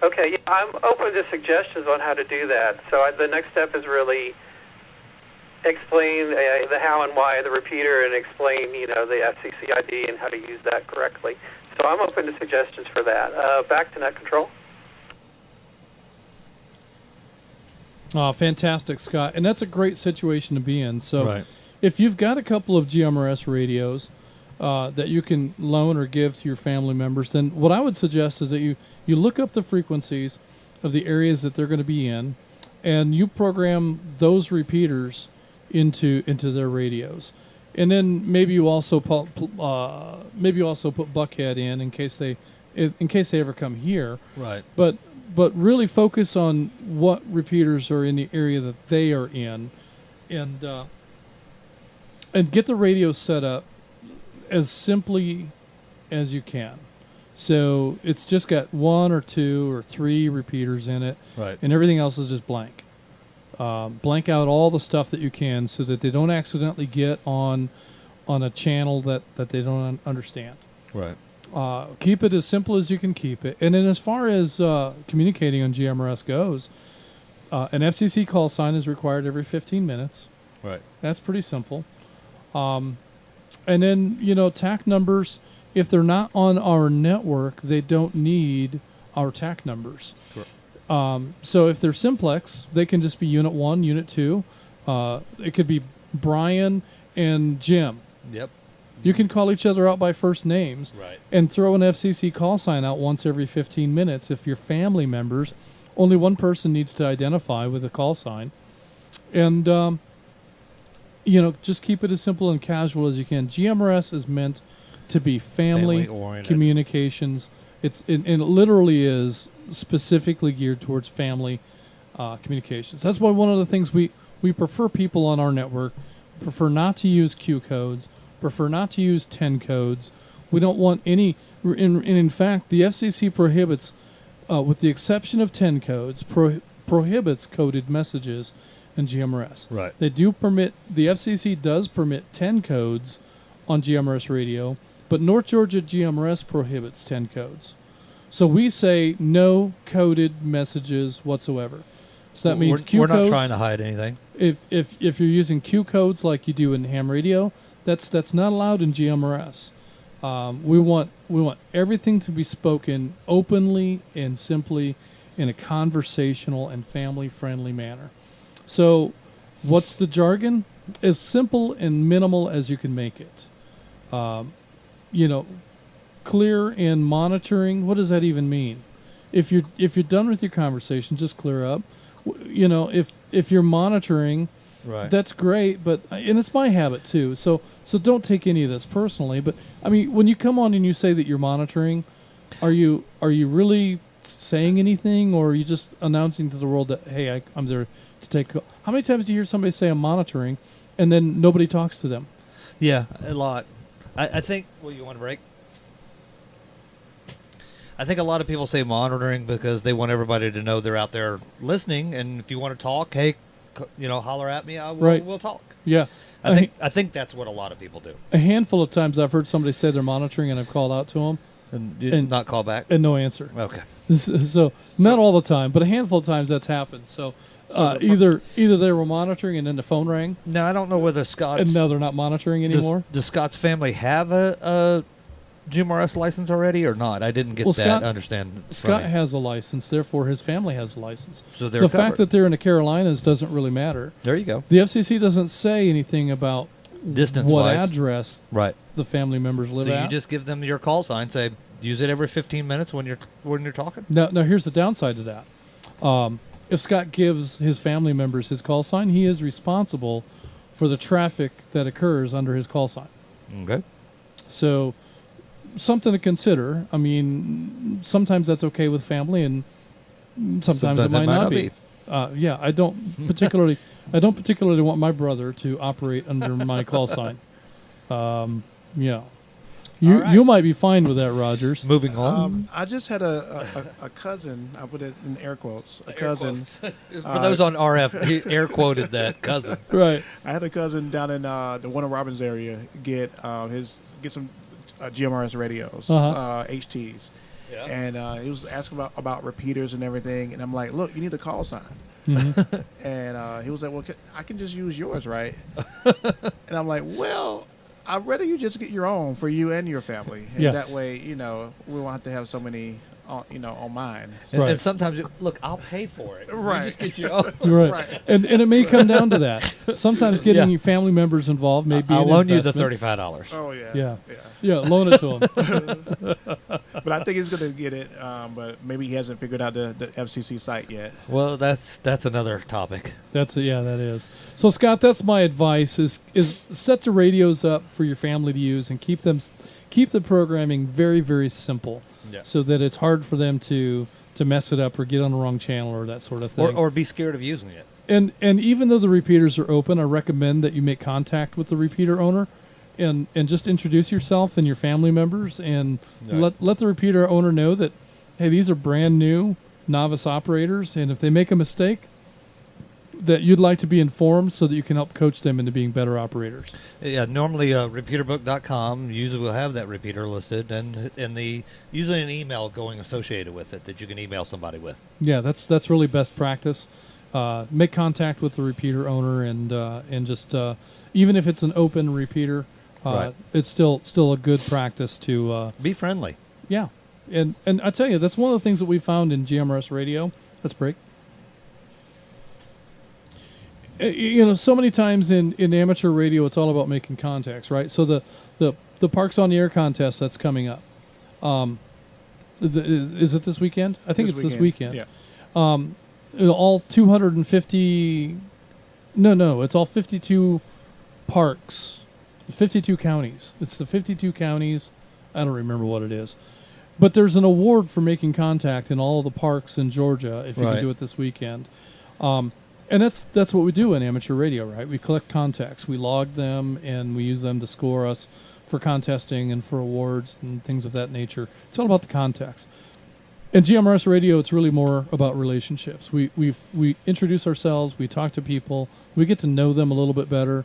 Okay, yeah, I'm open to suggestions on how to do that. So the next step is really explain the how and why of the repeater and explain, the FCC ID and how to use that correctly. So I'm open to suggestions for that. Back to net control. Fantastic, Scott. And that's a great situation to be in. So Right. if you've got a couple of GMRS radios that you can loan or give to your family members, then what I would suggest is that you look up the frequencies of the areas that they're going to be in, and you program those repeaters into their radios. And then maybe you also put Buckhead in case they ever come here. Right. But really focus on what repeaters are in the area that they are in, and get the radio set up as simply as you can. So it's just got 1 or 2 or 3 repeaters in it, Right. and everything else is just blank. Blank out all the stuff that you can so that they don't accidentally get on a channel that they don't understand. Right. Keep it as simple as you can keep it. And then as far as communicating on GMRS goes, an FCC call sign is required every 15 minutes. Right. That's pretty simple. And then, TAC numbers, if they're not on our network, they don't need our TAC numbers. Correct. So if they're simplex, they can just be Unit 1, Unit 2. It could be Brian and Jim. Yep. You can call each other out by first names, Right. and throw an FCC call sign out once every 15 minutes. If you're family members, only one person needs to identify with a call sign. And, just keep it as simple and casual as you can. GMRS is meant to be Family-oriented. communications. And it literally is specifically geared towards family communications. That's why one of the things we prefer people on our network prefer not to use Q codes, prefer not to use 10 codes. We don't want any, in fact, the FCC prohibits, with the exception of 10 codes, prohibits coded messages in GMRS. Right. They do permit, the FCC does permit 10 codes on GMRS radio, but North Georgia GMRS prohibits 10 codes. So we say no coded messages whatsoever. So that means Q we're codes. not trying to hide anything. If you're using Q codes like you do in ham radio, that's not allowed in GMRS. We want everything to be spoken openly and simply in a conversational and family-friendly manner. So what's the jargon? As simple and minimal as you can make it. clear in monitoring, what does that even mean? If you're done with your conversation, just clear up. You know, if you're monitoring, Right. that's great, but and it's my habit too. So don't take any of this personally. But I mean, when you come on and you say that you're monitoring, are you really saying anything, or are you just announcing to the world that, hey, I'm there to take? How many times do you hear somebody say I'm monitoring, and then nobody talks to them? Yeah, a lot. I think. Well, you want a break? I think a lot of people say monitoring because they want everybody to know they're out there listening, and if you want to talk, hey, holler at me. We'll talk. Yeah, I think that's what a lot of people do. A handful of times I've heard somebody say they're monitoring, and I've called out to them, and not call back, and no answer. Okay. So not all the time, but a handful of times that's happened. So either they were monitoring and then the phone rang. No, I don't know whether Scott's. And now they're not monitoring anymore. Does Scott's family have a GMRS license already or not? I didn't get that. Understand. Scott has a license, therefore his family has a license. So they're the covered. fact that they're in the Carolinas doesn't really matter. There you go. The FCC doesn't say anything about distance-wise, what address the family members live at. So you just give them your call sign, say use it every 15 minutes when you're talking. Now here's the downside to that. If Scott gives his family members his call sign, he is responsible for the traffic that occurs under his call sign. Okay. So something to consider. I mean, sometimes that's okay with family, and sometimes it might not be. Yeah, I don't particularly want my brother to operate under my call sign. Yeah. You might be fine with that, Rogers. Moving on. I just had a cousin. I put it in air quotes. A cousin. For those on RF, he air quoted that cousin. Right. I had a cousin down in the Warner Robins area get some GMRS radios, HTs. Yeah. And he was asking about repeaters and everything, and I'm like, look, you need a call sign. Mm-hmm. And he was like, well, I can just use yours, right? And I'm like, well, I'd rather you just get your own for you and your family. And that way, we won't have to have so many, on mine. And sometimes, look, I'll pay for it. Right. You just get your own. Right. And it may come down to that. Sometimes getting your family members involved may be I'll an loan you the investment. $35. Oh, yeah. Yeah, loan it to him. But I think he's going to get it, but maybe he hasn't figured out the FCC site yet. Well, that's another topic. That is. So, Scott, that's my advice: is set the radios up for your family to use and keep the programming very, very simple, so that it's hard for them to mess it up or get on the wrong channel or that sort of thing, or be scared of using it. And even though the repeaters are open, I recommend that you make contact with the repeater owner. And just introduce yourself and your family members, and let the repeater owner know that, hey, these are brand new novice operators, and if they make a mistake, that you'd like to be informed so that you can help coach them into being better operators. Yeah, normally repeaterbook.com usually will have that repeater listed, and usually an email going associated with it that you can email somebody with. Yeah, that's really best practice. Make contact with the repeater owner, and just even if it's an open repeater. It's still a good practice to be friendly. Yeah, and I tell you, that's one of the things that we found in GMRS radio. Let's break. So many times in amateur radio, it's all about making contacts, right? So the Parks on the Air contest that's coming up. Is it this weekend? I think it's this weekend. Yeah. All 250. No, it's all 52 parks. 52 counties. It's the 52 counties. I don't remember what it is. But there's an award for making contact in all of the parks in Georgia if you can do it this weekend. And that's what we do in amateur radio, right? We collect contacts. We log them, and we use them to score us for contesting and for awards and things of that nature. It's all about the contacts. In GMRS radio, it's really more about relationships. We introduce ourselves. We talk to people. We get to know them a little bit better.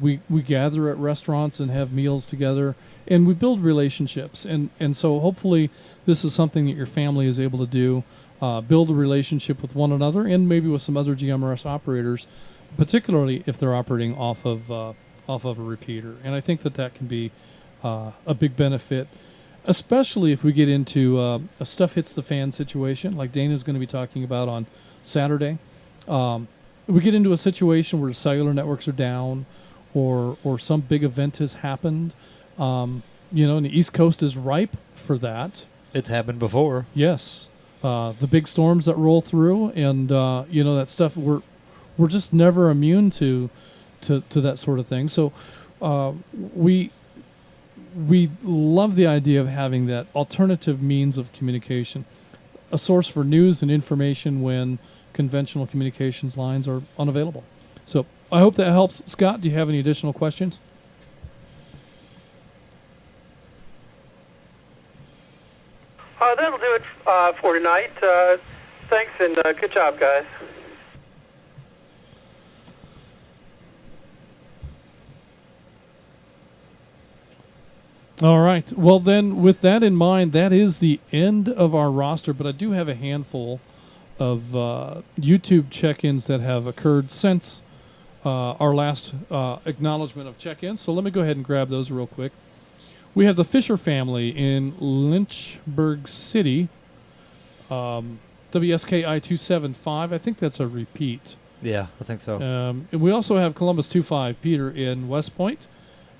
We gather at restaurants and have meals together, and we build relationships. And so hopefully this is something that your family is able to do, build a relationship with one another and maybe with some other GMRS operators, particularly if they're operating off of a repeater. And I think that can be a big benefit, especially if we get into a stuff hits the fan situation like Dana's going to be talking about on Saturday. We get into a situation where the cellular networks are down or some big event has happened, and the East Coast is ripe for that. It's happened before. Yes. The big storms that roll through, and that stuff, we're just never immune to that sort of thing. So we love the idea of having that alternative means of communication, a source for news and information when conventional communications lines are unavailable. So I hope that helps. Scott, do you have any additional questions? That'll do it for tonight. Thanks, and good job, guys. All right. Well, then, with that in mind, that is the end of our roster. But I do have a handful of YouTube check-ins that have occurred since our last acknowledgement of check-ins. So let me go ahead and grab those real quick. We have the Fisher family in Lynchburg City, WSKI 275. I think that's a repeat. Yeah, I think so. And we also have Columbus 25. Peter in West Point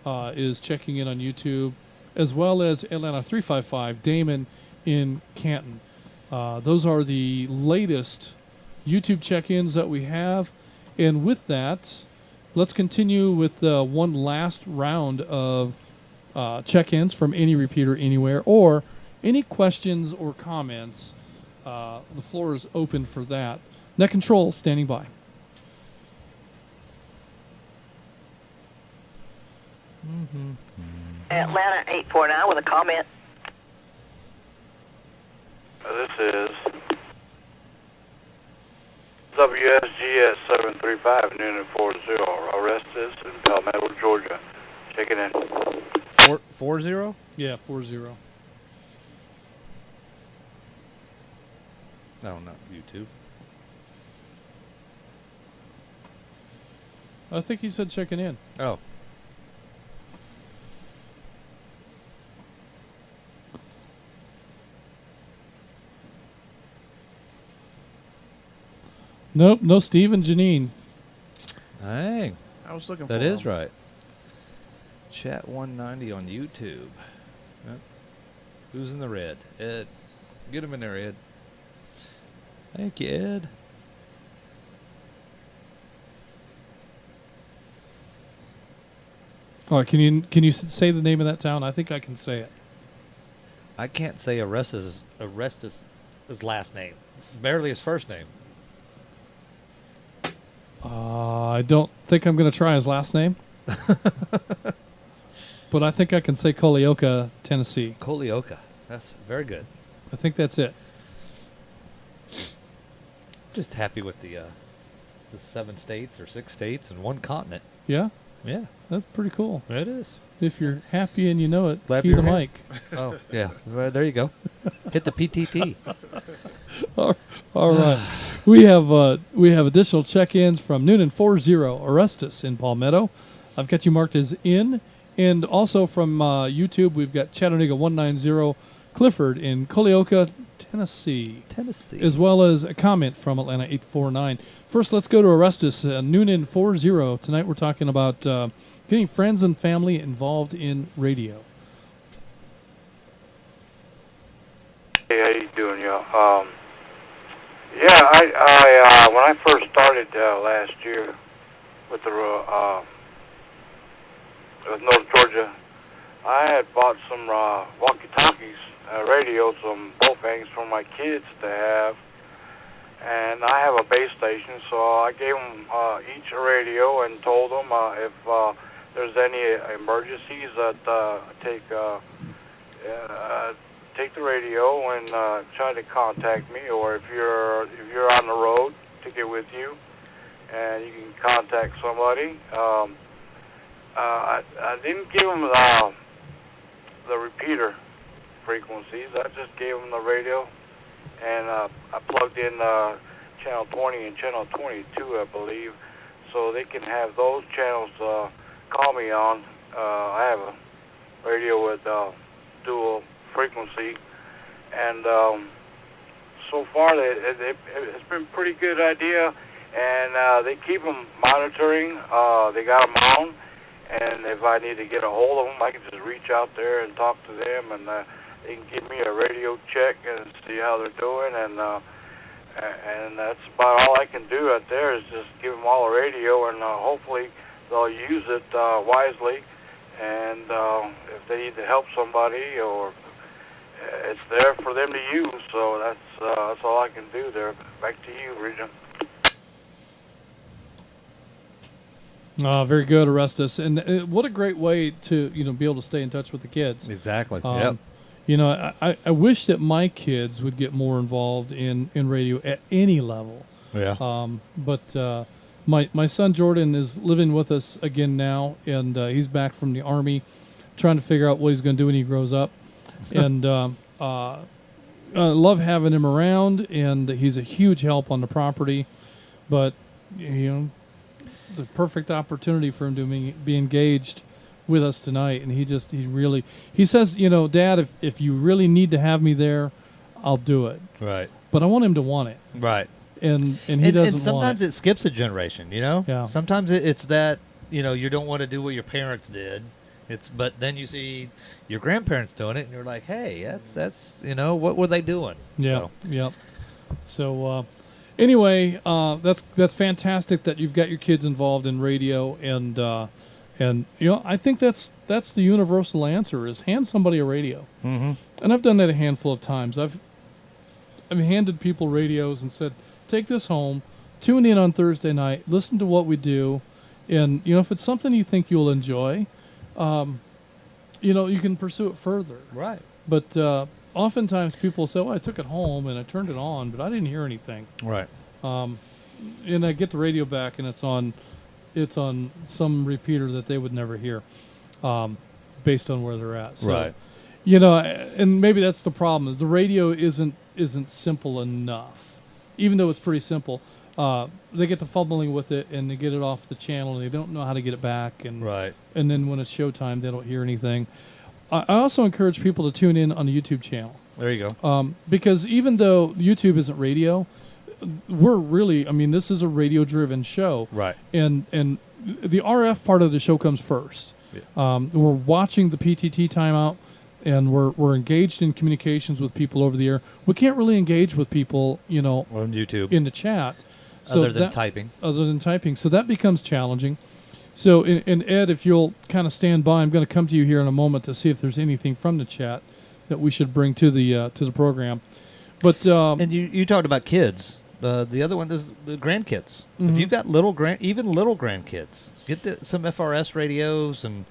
is checking in on YouTube, as well as Atlanta 355, Damon in Canton. Those are the latest YouTube check-ins that we have. And with that, let's continue with one last round of check-ins from any repeater anywhere, or any questions or comments. The floor is open for that. Net Control standing by. Atlanta 849 with a comment. This is WSGS 735 Unit 40. Orestes in Palmetto, Georgia. Checking in. 40? Yeah, 40. No, not YouTube. I think he said checking in. Oh. Nope, no Steve and Janine. Dang. I was looking for That is them. right. Chat 190 on YouTube. Yep. Who's in the red? Ed. Get him in there, Ed. Thank you, Ed. All right, can you say the name of that town? I think I can say it. I can't say Orestes' last name. Barely his first name. I don't think I'm going to try his last name. But I think I can say Colioca, Tennessee. Colioca. That's very good. I think that's it. Just happy with the 7 states or 6 states and 1 continent. Yeah? Yeah. That's pretty cool. It is. If you're happy and you know it, Clap key your the hand. mic. Oh, yeah. Well, there you go. Hit the PTT. All right. We have additional check-ins from Noonan 40, Orestes in Palmetto. I've got you marked as in. And also from YouTube, we've got Chattanooga 190, Clifford in Colioca, Tennessee. As well as a comment from Atlanta 849. First, let's go to Orestes, Noonan 40. Tonight we're talking about getting friends and family involved in radio. Hey, how you doing, y'all? Yeah, I when I first started last year with the with North Georgia, I had bought some walkie-talkies, radios, some Bofang's for my kids to have, and I have a base station, so I gave them each a radio and told them if there's any emergencies that take the radio and try to contact me, or if you're on the road, take it with you, and you can contact somebody. I didn't give them the repeater frequencies. I just gave them the radio, and I plugged in channel 20 and channel 22, I believe, so they can have those channels to call me on. I have a radio with dual frequency, and so far it's been a pretty good idea, and they keep them monitoring. They got them on, and And if I need to get a hold of them, I can just reach out there and talk to them, and they can give me a radio check and see how they're doing. And that's about all I can do out there is just give them all a radio, and hopefully they'll use it wisely. And if they need to help somebody, or it's there for them to use. So that's all I can do there. Back to you, Regent. Very good, Orestes. And what a great way to be able to stay in touch with the kids. Exactly. Yep. I wish that my kids would get more involved in radio at any level. Yeah. But my son Jordan is living with us again now, and he's back from the Army, trying to figure out what he's going to do when he grows up. And I love having him around, and he's a huge help on the property. But it's a perfect opportunity for him to be engaged with us tonight. And he says, Dad, if you really need to have me there, I'll do it. Right. But I want him to want it. Right. And he doesn't. And sometimes want it skips a generation. Yeah. Sometimes it's that you don't want to do what your parents did. But then you see your grandparents doing it, and you're like, hey, that's what were they doing? Yeah. So. Yep. So anyway, that's fantastic that you've got your kids involved in radio, and I think that's the universal answer is hand somebody a radio. Mm-hmm. And I've done that a handful of times. I've handed people radios and said, take this home, tune in on Thursday night, listen to what we do, and if it's something you think you'll enjoy, you can pursue it further. Right. But oftentimes people say, well, I took it home and I turned it on, but I didn't hear anything. Right. And I get the radio back, and it's on some repeater that they would never hear, based on where they're at. So, right. And maybe that's the problem. The radio isn't simple enough. Even though it's pretty simple, they get to fumbling with it, and they get it off the channel, and they don't know how to get it back. And right. And then when it's showtime, they don't hear anything. I also encourage people to tune in on the YouTube channel. There you go. Because even though YouTube isn't radio, we're really, this is a radio-driven show. Right. And the RF part of the show comes first. Yeah. We're watching the PTT timeout, and we're engaged in communications with people over the air. We can't really engage with people, on YouTube in the chat. Other than typing. So that becomes challenging. So, and Ed, if you'll kind of stand by, I'm going to come to you here in a moment to see if there's anything from the chat that we should bring to the program. But and you talked about kids. The other one is the grandkids. Mm-hmm. If you've got little grandkids, get some FRS radios and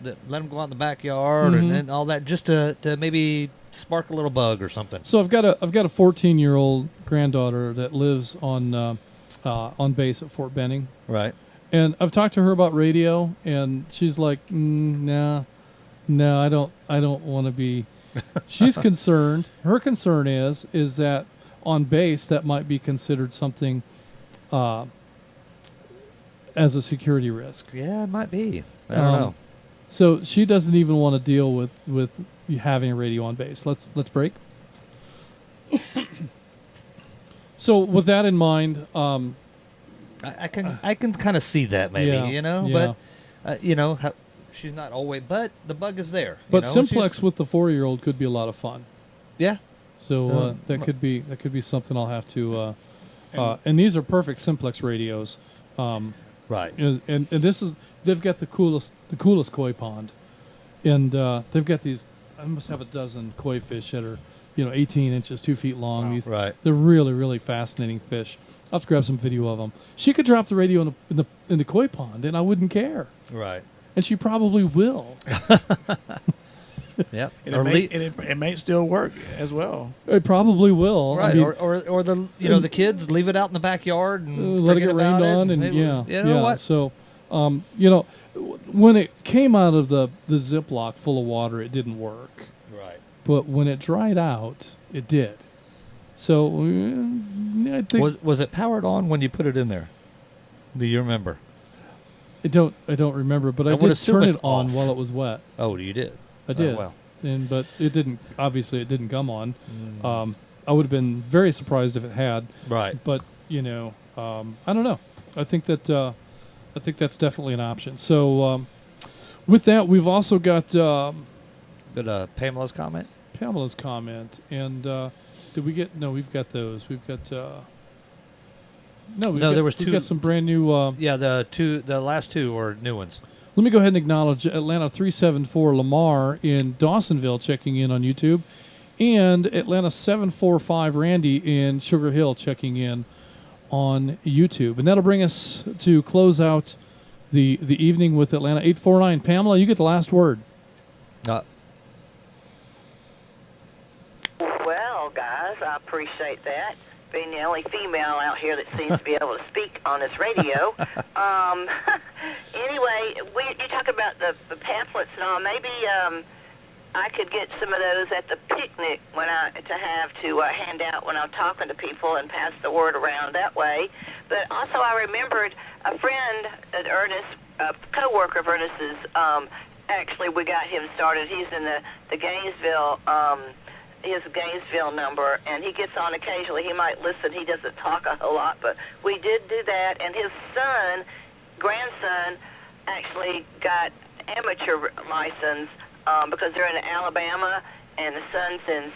let them go out in the backyard and all that, just to maybe spark a little bug or something. So I've got a 14-year-old granddaughter that lives on base at Fort Benning. Right. And I've talked to her about radio, and she's like, no, I don't want to be. She's concerned. Her concern is that on base that might be considered something as a security risk. Yeah, it might be. I don't know. So she doesn't even want to deal with having a radio on base. Let's break. So with that in mind, I can kind of see that maybe, but she's not always. But the bug is there. But simplex with the 4-year-old could be a lot of fun. Yeah. So that could be something I'll have to. And these are perfect simplex radios. Right. And they've got the coolest koi pond, and they've got these. I must have a dozen koi fish that are 18 inches, 2 feet long. Wow. These right. They're really, really fascinating fish. I'll have to grab some video of them. She could drop the radio in the koi pond, and I wouldn't care. Right. And she probably will. Yep. And it may still work as well. It probably will. Right. Or the the kids leave it out in the backyard and let it get rained on, and what? So when it came out of the Ziploc full of water, it didn't work. Right. But when it dried out, it did. So I think was it powered on when you put it in there? Do you remember? I don't remember, but I did turn it on while it was wet. Oh, you did. I did. Oh, well. But it didn't. Obviously, it didn't come on. I would have been very surprised if it had. Right. But I don't know. I think that's definitely an option. So with that, we've also got Pamela's comment. Pamela's comment, and did we get? No, we've got those. We've got. There was two. We've got some brand new. The last two were new ones. Let me go ahead and acknowledge Atlanta 374 Lamar in Dawsonville checking in on YouTube, and Atlanta 745 Randy in Sugar Hill checking in on YouTube, and that'll bring us to close out the evening with Atlanta 849. Pamela, you get the last word. Well, guys, I appreciate that. Being the only female out here that seems to be able to speak on this radio. Anyway, you talk about the pamphlets and all. Maybe I could get some of those at the picnic to hand out when I'm talking to people and pass the word around that way. But also, I remembered a friend, Ernest, a co-worker of Ernest's. Actually, we got him started. He's in the Gainesville. His Gainesville number, and he gets on occasionally. He might listen. He doesn't talk a whole lot, but we did do that. And his grandson, actually got amateur license because they're in Alabama, and his son is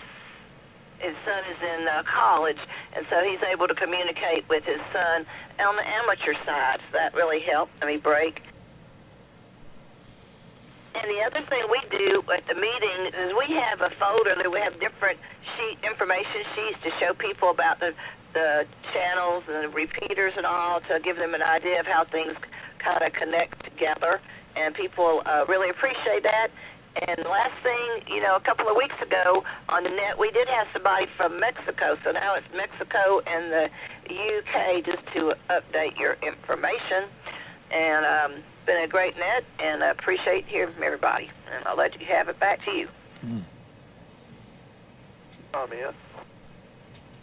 in college, and so he's able to communicate with his son on the amateur side. So that really helped. Break. And the other thing we do at the meeting is we have a folder that we have different information sheets to show people about the channels and the repeaters and all, to give them an idea of how things kind of connect together. And people really appreciate that. And the last thing, a couple of weeks ago on the net, we did have somebody from Mexico. So now it's Mexico and the UK, just to update your information. And been a great net, and I appreciate hearing from everybody. And I'll let you have it back to you. Comment.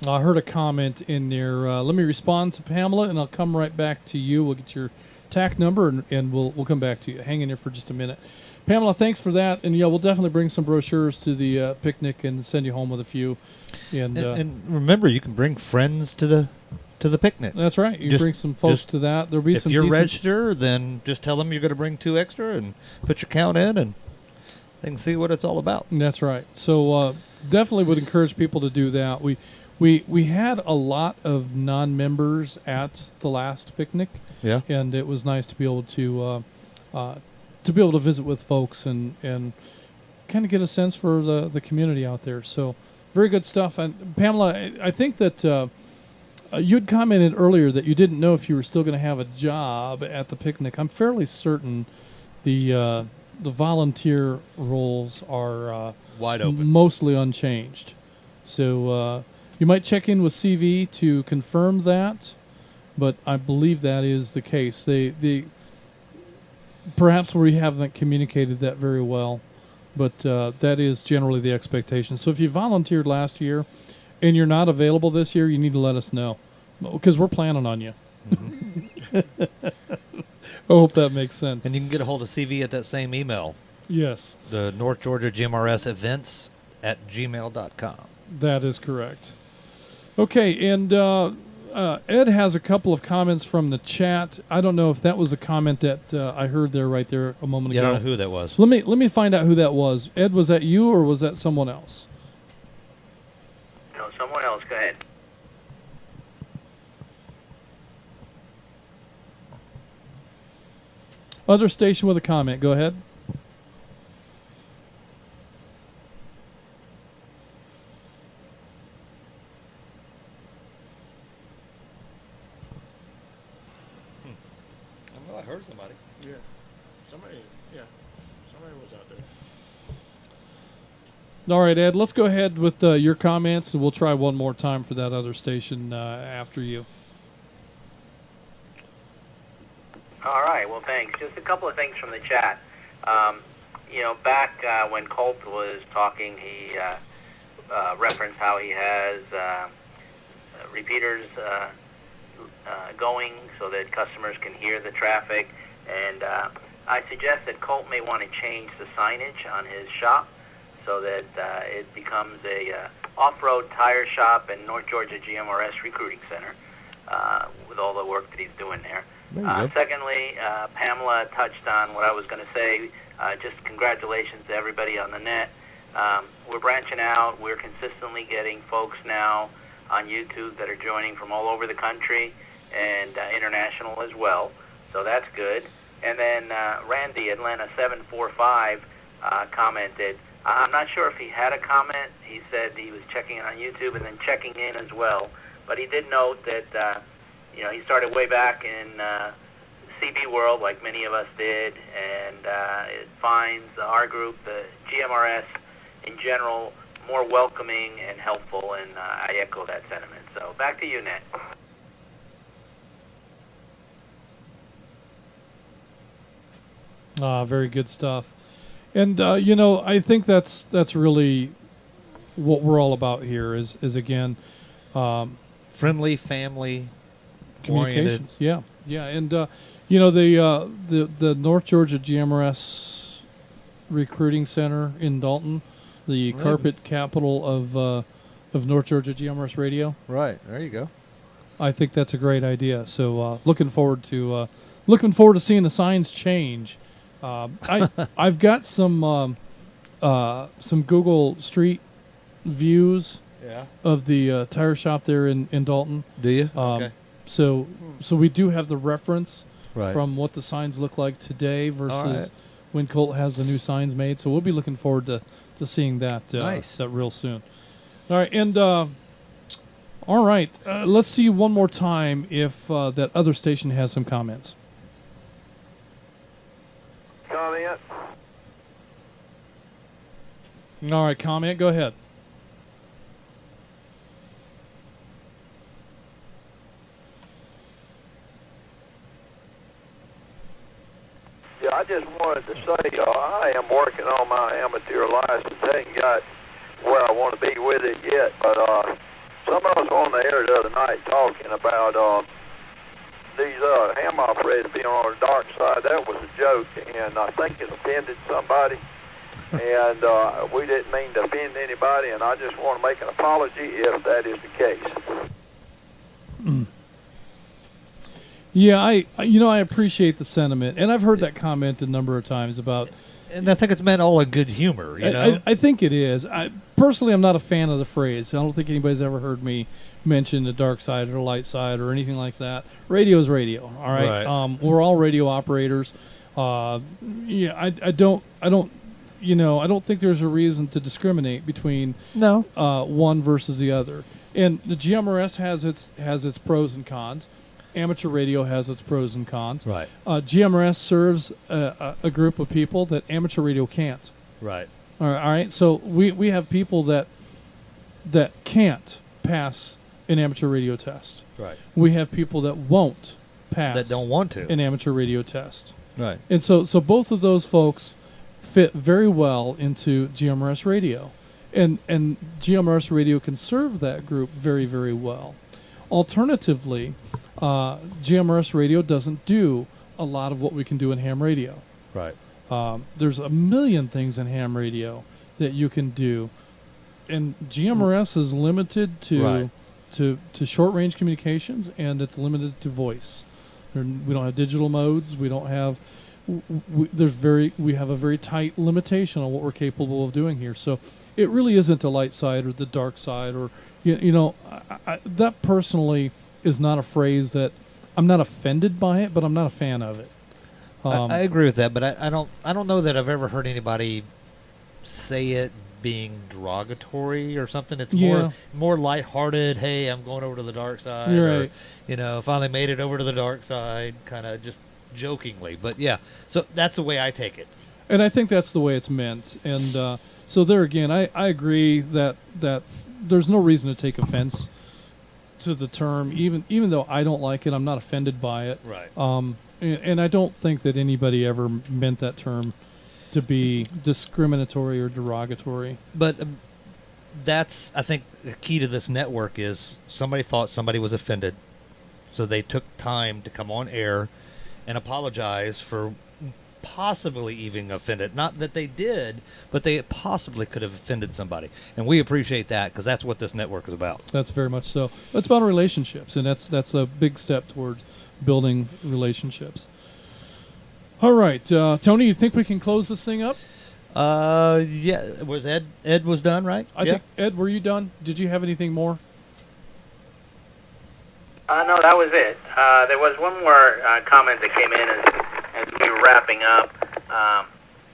I heard a comment in there. Let me respond to Pamela, and I'll come right back to you. We'll get your TAC number, and we'll come back to you. Hang in there for just a minute. Pamela, thanks for that. And, we'll definitely bring some brochures to the picnic and send you home with a few. And remember, you can bring friends to the picnic. That's right. You bring some folks to that. There'll be if some. If you're registered, then just tell them you're going to bring 2 extra and put your count in, and they can see what it's all about. That's right. So definitely would encourage people to do that. We had a lot of non-members at the last picnic. Yeah. And it was nice to be able to visit with folks and kind of get a sense for the community out there. So very good stuff. And Pamela, I think that. You had commented earlier that you didn't know if you were still going to have a job at the picnic. I'm fairly certain the volunteer roles are wide open, mostly unchanged. So you might check in with CV to confirm that, but I believe that is the case. They perhaps we haven't communicated that very well, but that is generally the expectation. So if you volunteered last year and you're not available this year, you need to let us know, because we're planning on you. Mm-hmm. I hope that makes sense. And you can get a hold of CV at that same email. Yes. The North Georgia GMRS events @gmail.com. That is correct. Okay, and Ed has a couple of comments from the chat. I don't know if that was a comment that I heard right there a moment ago. I don't know who that was. Let me find out who that was. Ed, was that you or was that someone else? No, someone else. Go ahead. Other station with a comment. Go ahead. I know I heard somebody. Yeah. Somebody was out there. All right, Ed, let's go ahead with your comments, and we'll try one more time for that other station after you. All right. Well, thanks. Just a couple of things from the chat. Back when Colt was talking, he referenced how he has repeaters going so that customers can hear the traffic. And I suggest that Colt may want to change the signage on his shop so that it becomes a off-road tire shop and North Georgia GMRS recruiting center with all the work that he's doing there. There you go. Secondly, Pamela touched on what I was going to say. Just congratulations to everybody on the net. We're branching out. We're consistently getting folks now on YouTube that are joining from all over the country and international as well. So that's good. And then Randy, Atlanta 745, commented. I'm not sure if he had a comment. He said he was checking in on YouTube and then checking in as well. But he did note that, he started way back in CB World, like many of us did, and it finds our group, the GMRS in general, more welcoming and helpful, and I echo that sentiment. So back to you, Ned. Very good stuff. And, I think that's really what we're all about here is again, friendly, family, communications. oriented. Yeah. And, the North Georgia GMRS Recruiting Center in Dalton, the carpet capital of North Georgia GMRS Radio. Right. There you go. I think that's a great idea. So looking forward to seeing the signs change. I've got some Google Street views of the tire shop there in Dalton. Do you? Okay. So we do have the reference Right. from what the signs look like today versus when Colt has the new signs made. So we'll be looking forward to seeing that that real soon. All right, and all right, let's see one more time if that other station has some comments. Comment? All right, comment. Go ahead. Yeah, I just wanted to say I am working on my amateur license. I ain't got where I want to be with it yet, but some of us on the air the other night talking about these ham operators being on the dark side. That was a joke, and I think it offended somebody, and we didn't mean to offend anybody, and I just want to make an apology if that is the case. Yeah, I appreciate the sentiment, and I've heard that comment a number of times about. And I think it's meant all in good humor, you know? I think it is. Personally, I'm not a fan of the phrase. I don't think anybody's ever heard me mention the dark side or the light side or anything like that. Radio is radio, all right? We're all radio operators. I don't think there's a reason to discriminate between one versus the other. And the GMRS has its pros and cons. Amateur radio has its pros and cons. Right. GMRS serves a group of people that amateur radio can't. Right. All right. So we have people that can't pass an amateur radio test. Right. We have people that won't pass. That don't want to. An amateur radio test. Right. And so both of those folks fit very well into GMRS radio, and GMRS radio can serve that group very, very well. Alternatively, GMRS radio doesn't do a lot of what we can do in ham radio. Right. There's a million things in ham radio that you can do, and GMRS is limited to short range communications, and it's limited to voice. We don't have digital modes. We don't have. We have a very tight limitation on what we're capable of doing here. So it really isn't a light side or the dark side, or that personally is not a phrase that I'm not offended by it, but I'm not a fan of it. I agree with that, but I don't know that I've ever heard anybody say it being derogatory or something. It's more lighthearted. Hey, I'm going over to the dark side. You're right. Finally made it over to the dark side, kind of just jokingly. But yeah, so that's the way I take it. And I think that's the way it's meant. And so there again, I agree that there's no reason to take offense to the term, even though I don't like it. I'm not offended by it. Right. And I don't think that anybody ever meant that term to be discriminatory or derogatory. But that's, I think, the key to this network is somebody thought somebody was offended, so they took time to come on air and apologize for possibly even offended. Not that they did, but they possibly could have offended somebody. And we appreciate that, because that's what this network is about. That's very much so. It's about relationships, and that's a big step towards building relationships. All right, Tony, you think we can close this thing up? Yeah. Was Ed was done, right? I think, Ed, were you done? Did you have anything more? No, that was it. There was one more comment that came in as we were wrapping up,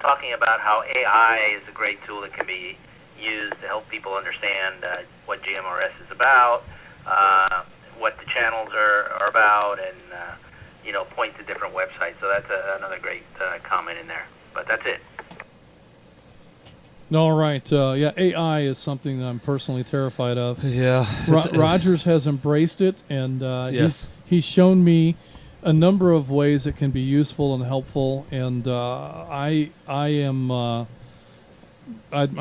talking about how AI is a great tool that can be used to help people understand what GMRS is about, what the channels are about, and point to different websites. So that's another great comment in there. But that's it. All right. Yeah, AI is something that I'm personally terrified of. Yeah. Rogers has embraced it, and yes. he's shown me a number of ways it can be useful and helpful. And I'm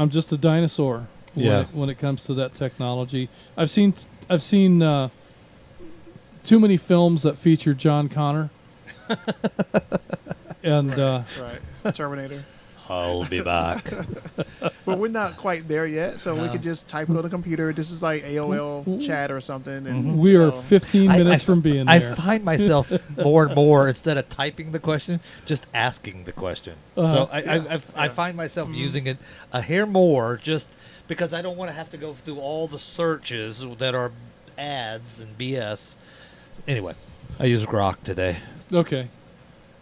just a dinosaur when it comes to that technology. I've seen too many films that feature John Connor. And right. Terminator. I'll be back. But we're not quite there yet, so we could just type it on the computer. This is like AOL chat or something. And we are 15 minutes from being there. I find myself more and more, instead of typing the question, just asking the question. So I find myself using it a hair more, just because I don't want to have to go through all the searches that are ads and BS. So anyway, I use Grok today. Okay.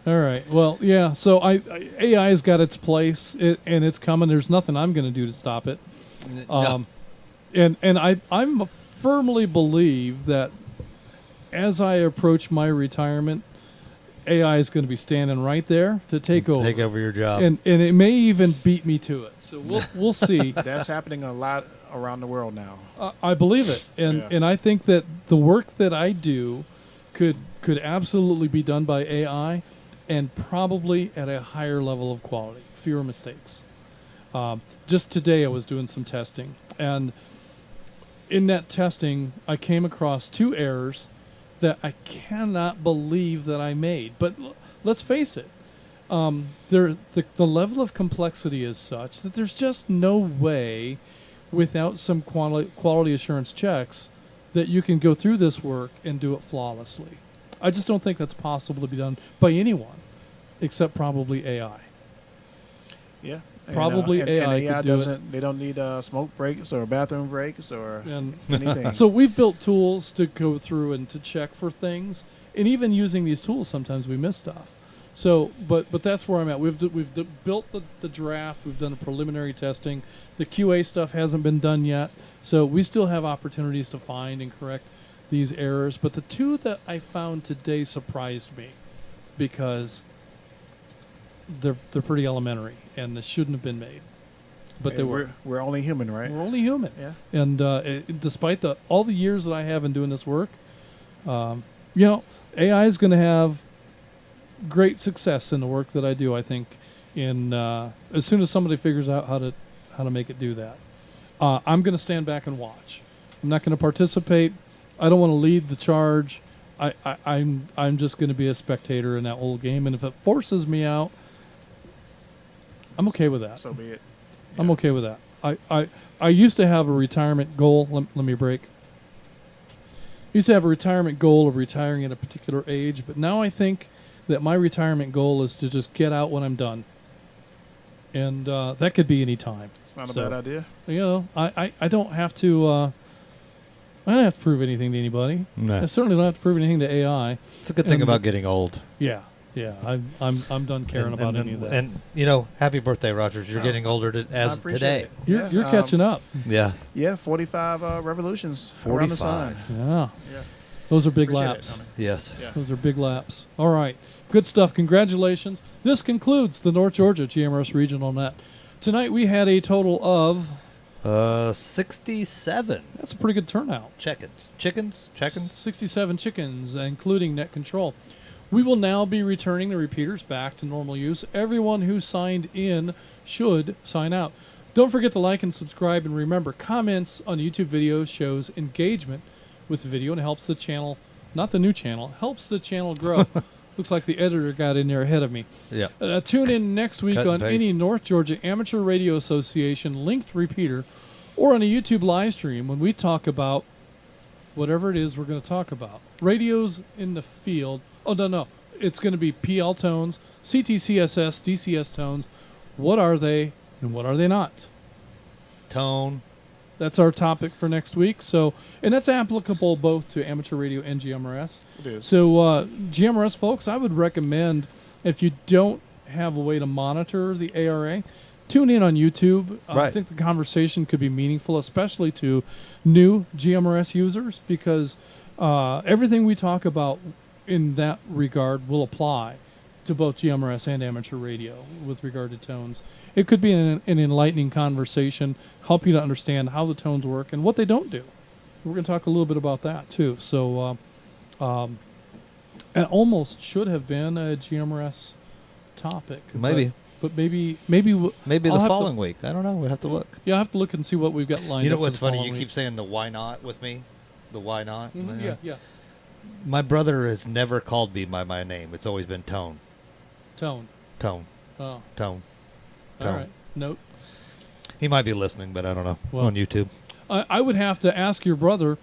All right. Well, yeah. So AI's got its place, and it's coming. There's nothing I'm going to do to stop it. No. And I'm firmly believe that as I approach my retirement, AI is going to be standing right there to take over your job, and it may even beat me to it. So we'll see. That's happening a lot around the world now. I believe it, and I think that the work that I do could absolutely be done by AI. And probably at a higher level of quality, fewer mistakes. Just today I was doing some testing, and in that testing I came across 2 errors that I cannot believe that I made. But let's face it, the level of complexity is such that there's just no way, without some quality assurance checks, that you can go through this work and do it flawlessly. I just don't think that's possible to be done by anyone, except probably AI. Yeah, probably and AI AI could do doesn't. it. They don't need smoke breaks or bathroom breaks or anything. So we've built tools to go through and to check for things, and even using these tools, sometimes we miss stuff. So, but that's where I'm at. We've built the draft. We've done the preliminary testing. The QA stuff hasn't been done yet, so we still have opportunities to find and correct these errors. But the 2 that I found today surprised me, because they're pretty elementary and they shouldn't have been made, but they were. We're only human, right? We're only human. Yeah. And despite all the years that I have in doing this work, AI is going to have great success in the work that I do. I think, as soon as somebody figures out how to make it do that, I'm going to stand back and watch. I'm not going to participate. I don't want to lead the charge. I'm just going to be a spectator in that whole game, and if it forces me out, I'm okay with that. So be it. Yeah. I'm okay with that. I used to have a retirement goal. Let me break. I used to have a retirement goal of retiring at a particular age, but now I think that my retirement goal is to just get out when I'm done, and that could be any time. Not a bad idea. I don't have to. I don't have to prove anything to anybody. No. I certainly don't have to prove anything to AI. It's a good thing about getting old. Yeah. I'm done caring about any of that. And happy birthday, Rogers! You're getting older as today. You're catching up. Yeah. Yeah, 45 revolutions around the sun. Yeah. Those are big laps. Yes. Yeah. Those are big laps. All right. Good stuff. Congratulations. This concludes the North Georgia GMRS Regional Net. Tonight we had a total of 67. That's a pretty good turnout. Chickens. 67 chickens, including net control. We will now be returning the repeaters back to normal use. Everyone who signed in should sign out. Don't forget to like and subscribe, and remember, comments on YouTube videos shows engagement with the video and helps the channel, not the new channel, helps the channel grow. Looks like the editor got in there ahead of me. Yeah. Tune in next week on any North Georgia Amateur Radio Association linked repeater or on a YouTube live stream when we talk about whatever it is we're going to talk about. Radios in the field Oh, no. It's going to be PL tones, CTCSS, DCS tones. What are they and what are they not? Tone. That's our topic for next week. So, and that's applicable both to amateur radio and GMRS. It is. So, GMRS folks, I would recommend, if you don't have a way to monitor the ARA, tune in on YouTube. I think the conversation could be meaningful, especially to new GMRS users, because everything we talk about in that regard will apply to both GMRS and amateur radio with regard to tones. It could be an enlightening conversation, help you to understand how the tones work and what they don't do. We're going to talk a little bit about that too. So it almost should have been a GMRS topic. Maybe. But maybe the following week. I don't know. We'll have to look. Yeah, I'll have to look and see what we've got lined up. You know what's funny? You keep saying the why not with me. The why not? Mm-hmm. Yeah. My brother has never called me by my name. It's always been Tone. Tone. Oh. Tone. All right. Note. He might be listening, but I don't know. On YouTube. I would have to ask your brother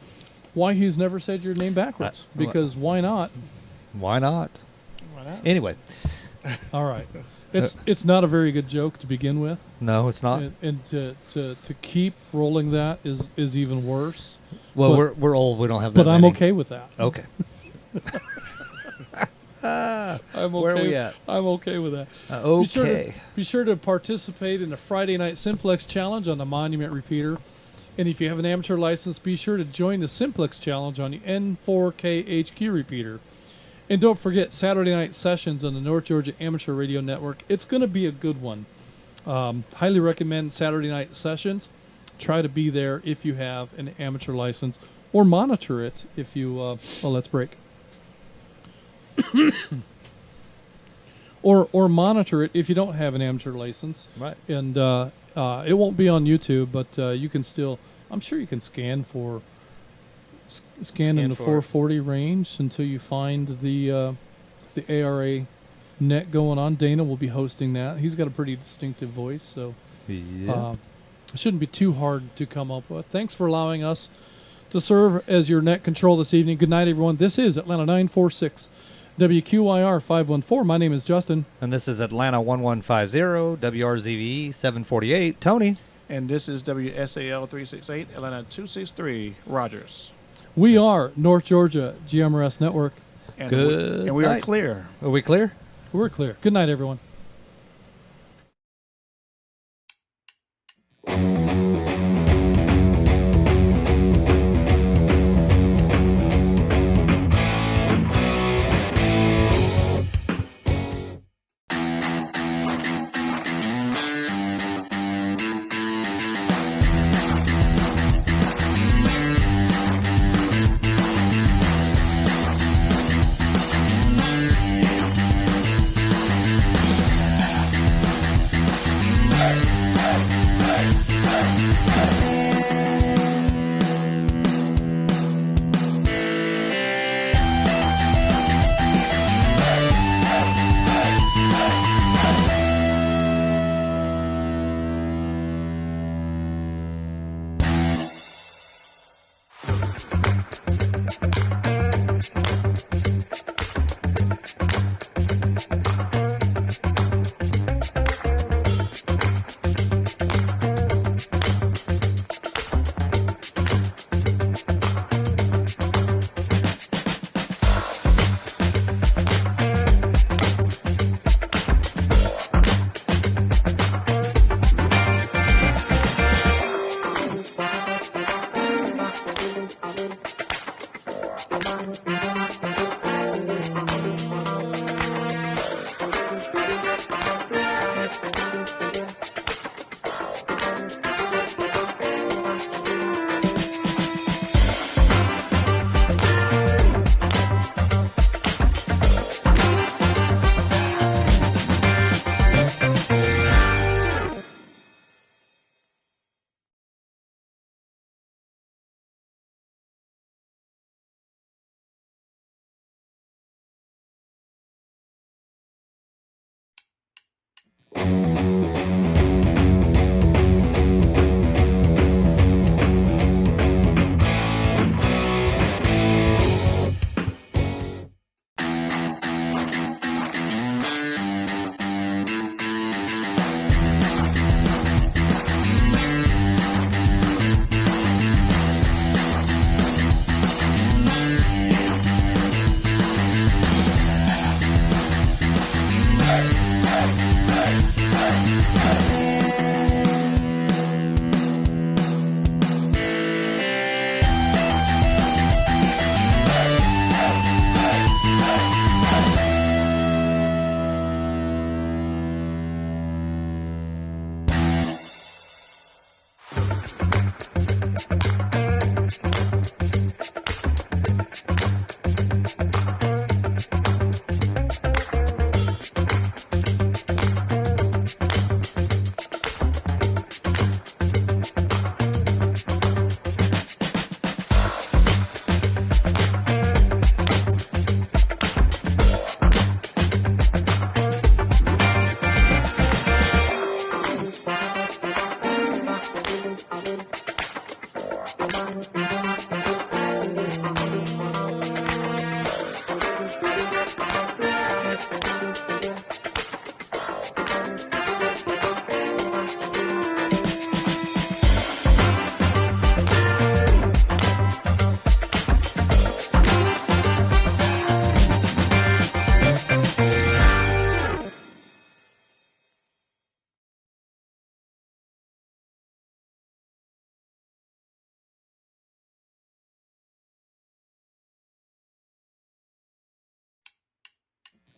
why he's never said your name backwards. Because why not? Why not? Anyway. All right. It's not a very good joke to begin with. No, it's not. And to keep rolling that is even worse. Well, we're old. We don't have that. But I'm okay with that. Okay. Where are we at? I'm okay with that. Okay. Be sure to participate in the Friday Night Simplex Challenge on the Monument Repeater. And if you have an amateur license, be sure to join the Simplex Challenge on the N4K HQ repeater. And don't forget Saturday night sessions on the North Georgia Amateur Radio Network. It's going to be a good one. Highly recommend Saturday night sessions. Try to be there if you have an amateur license, or monitor it if you. Well, let's break. or monitor it if you don't have an amateur license. Right. And it won't be on YouTube, but you can still. I'm sure you can scan in the 440 range until you find the ARA net going on. Dana will be hosting that. He's got a pretty distinctive voice, so it shouldn't be too hard to come up with. Thanks for allowing us to serve as your net control this evening. Good night, everyone. This is Atlanta 946 WQYR 514. My name is Justin. And this is Atlanta 1150 WRZVE 748. Tony. And this is WSAL 368 Atlanta 263 Rogers. We are North Georgia GMRS Network. And we are clear. Are we clear? We're clear. Good night, everyone.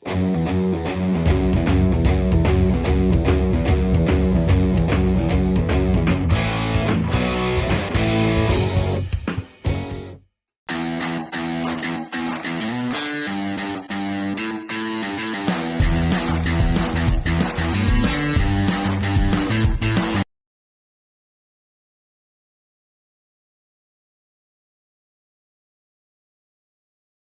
you.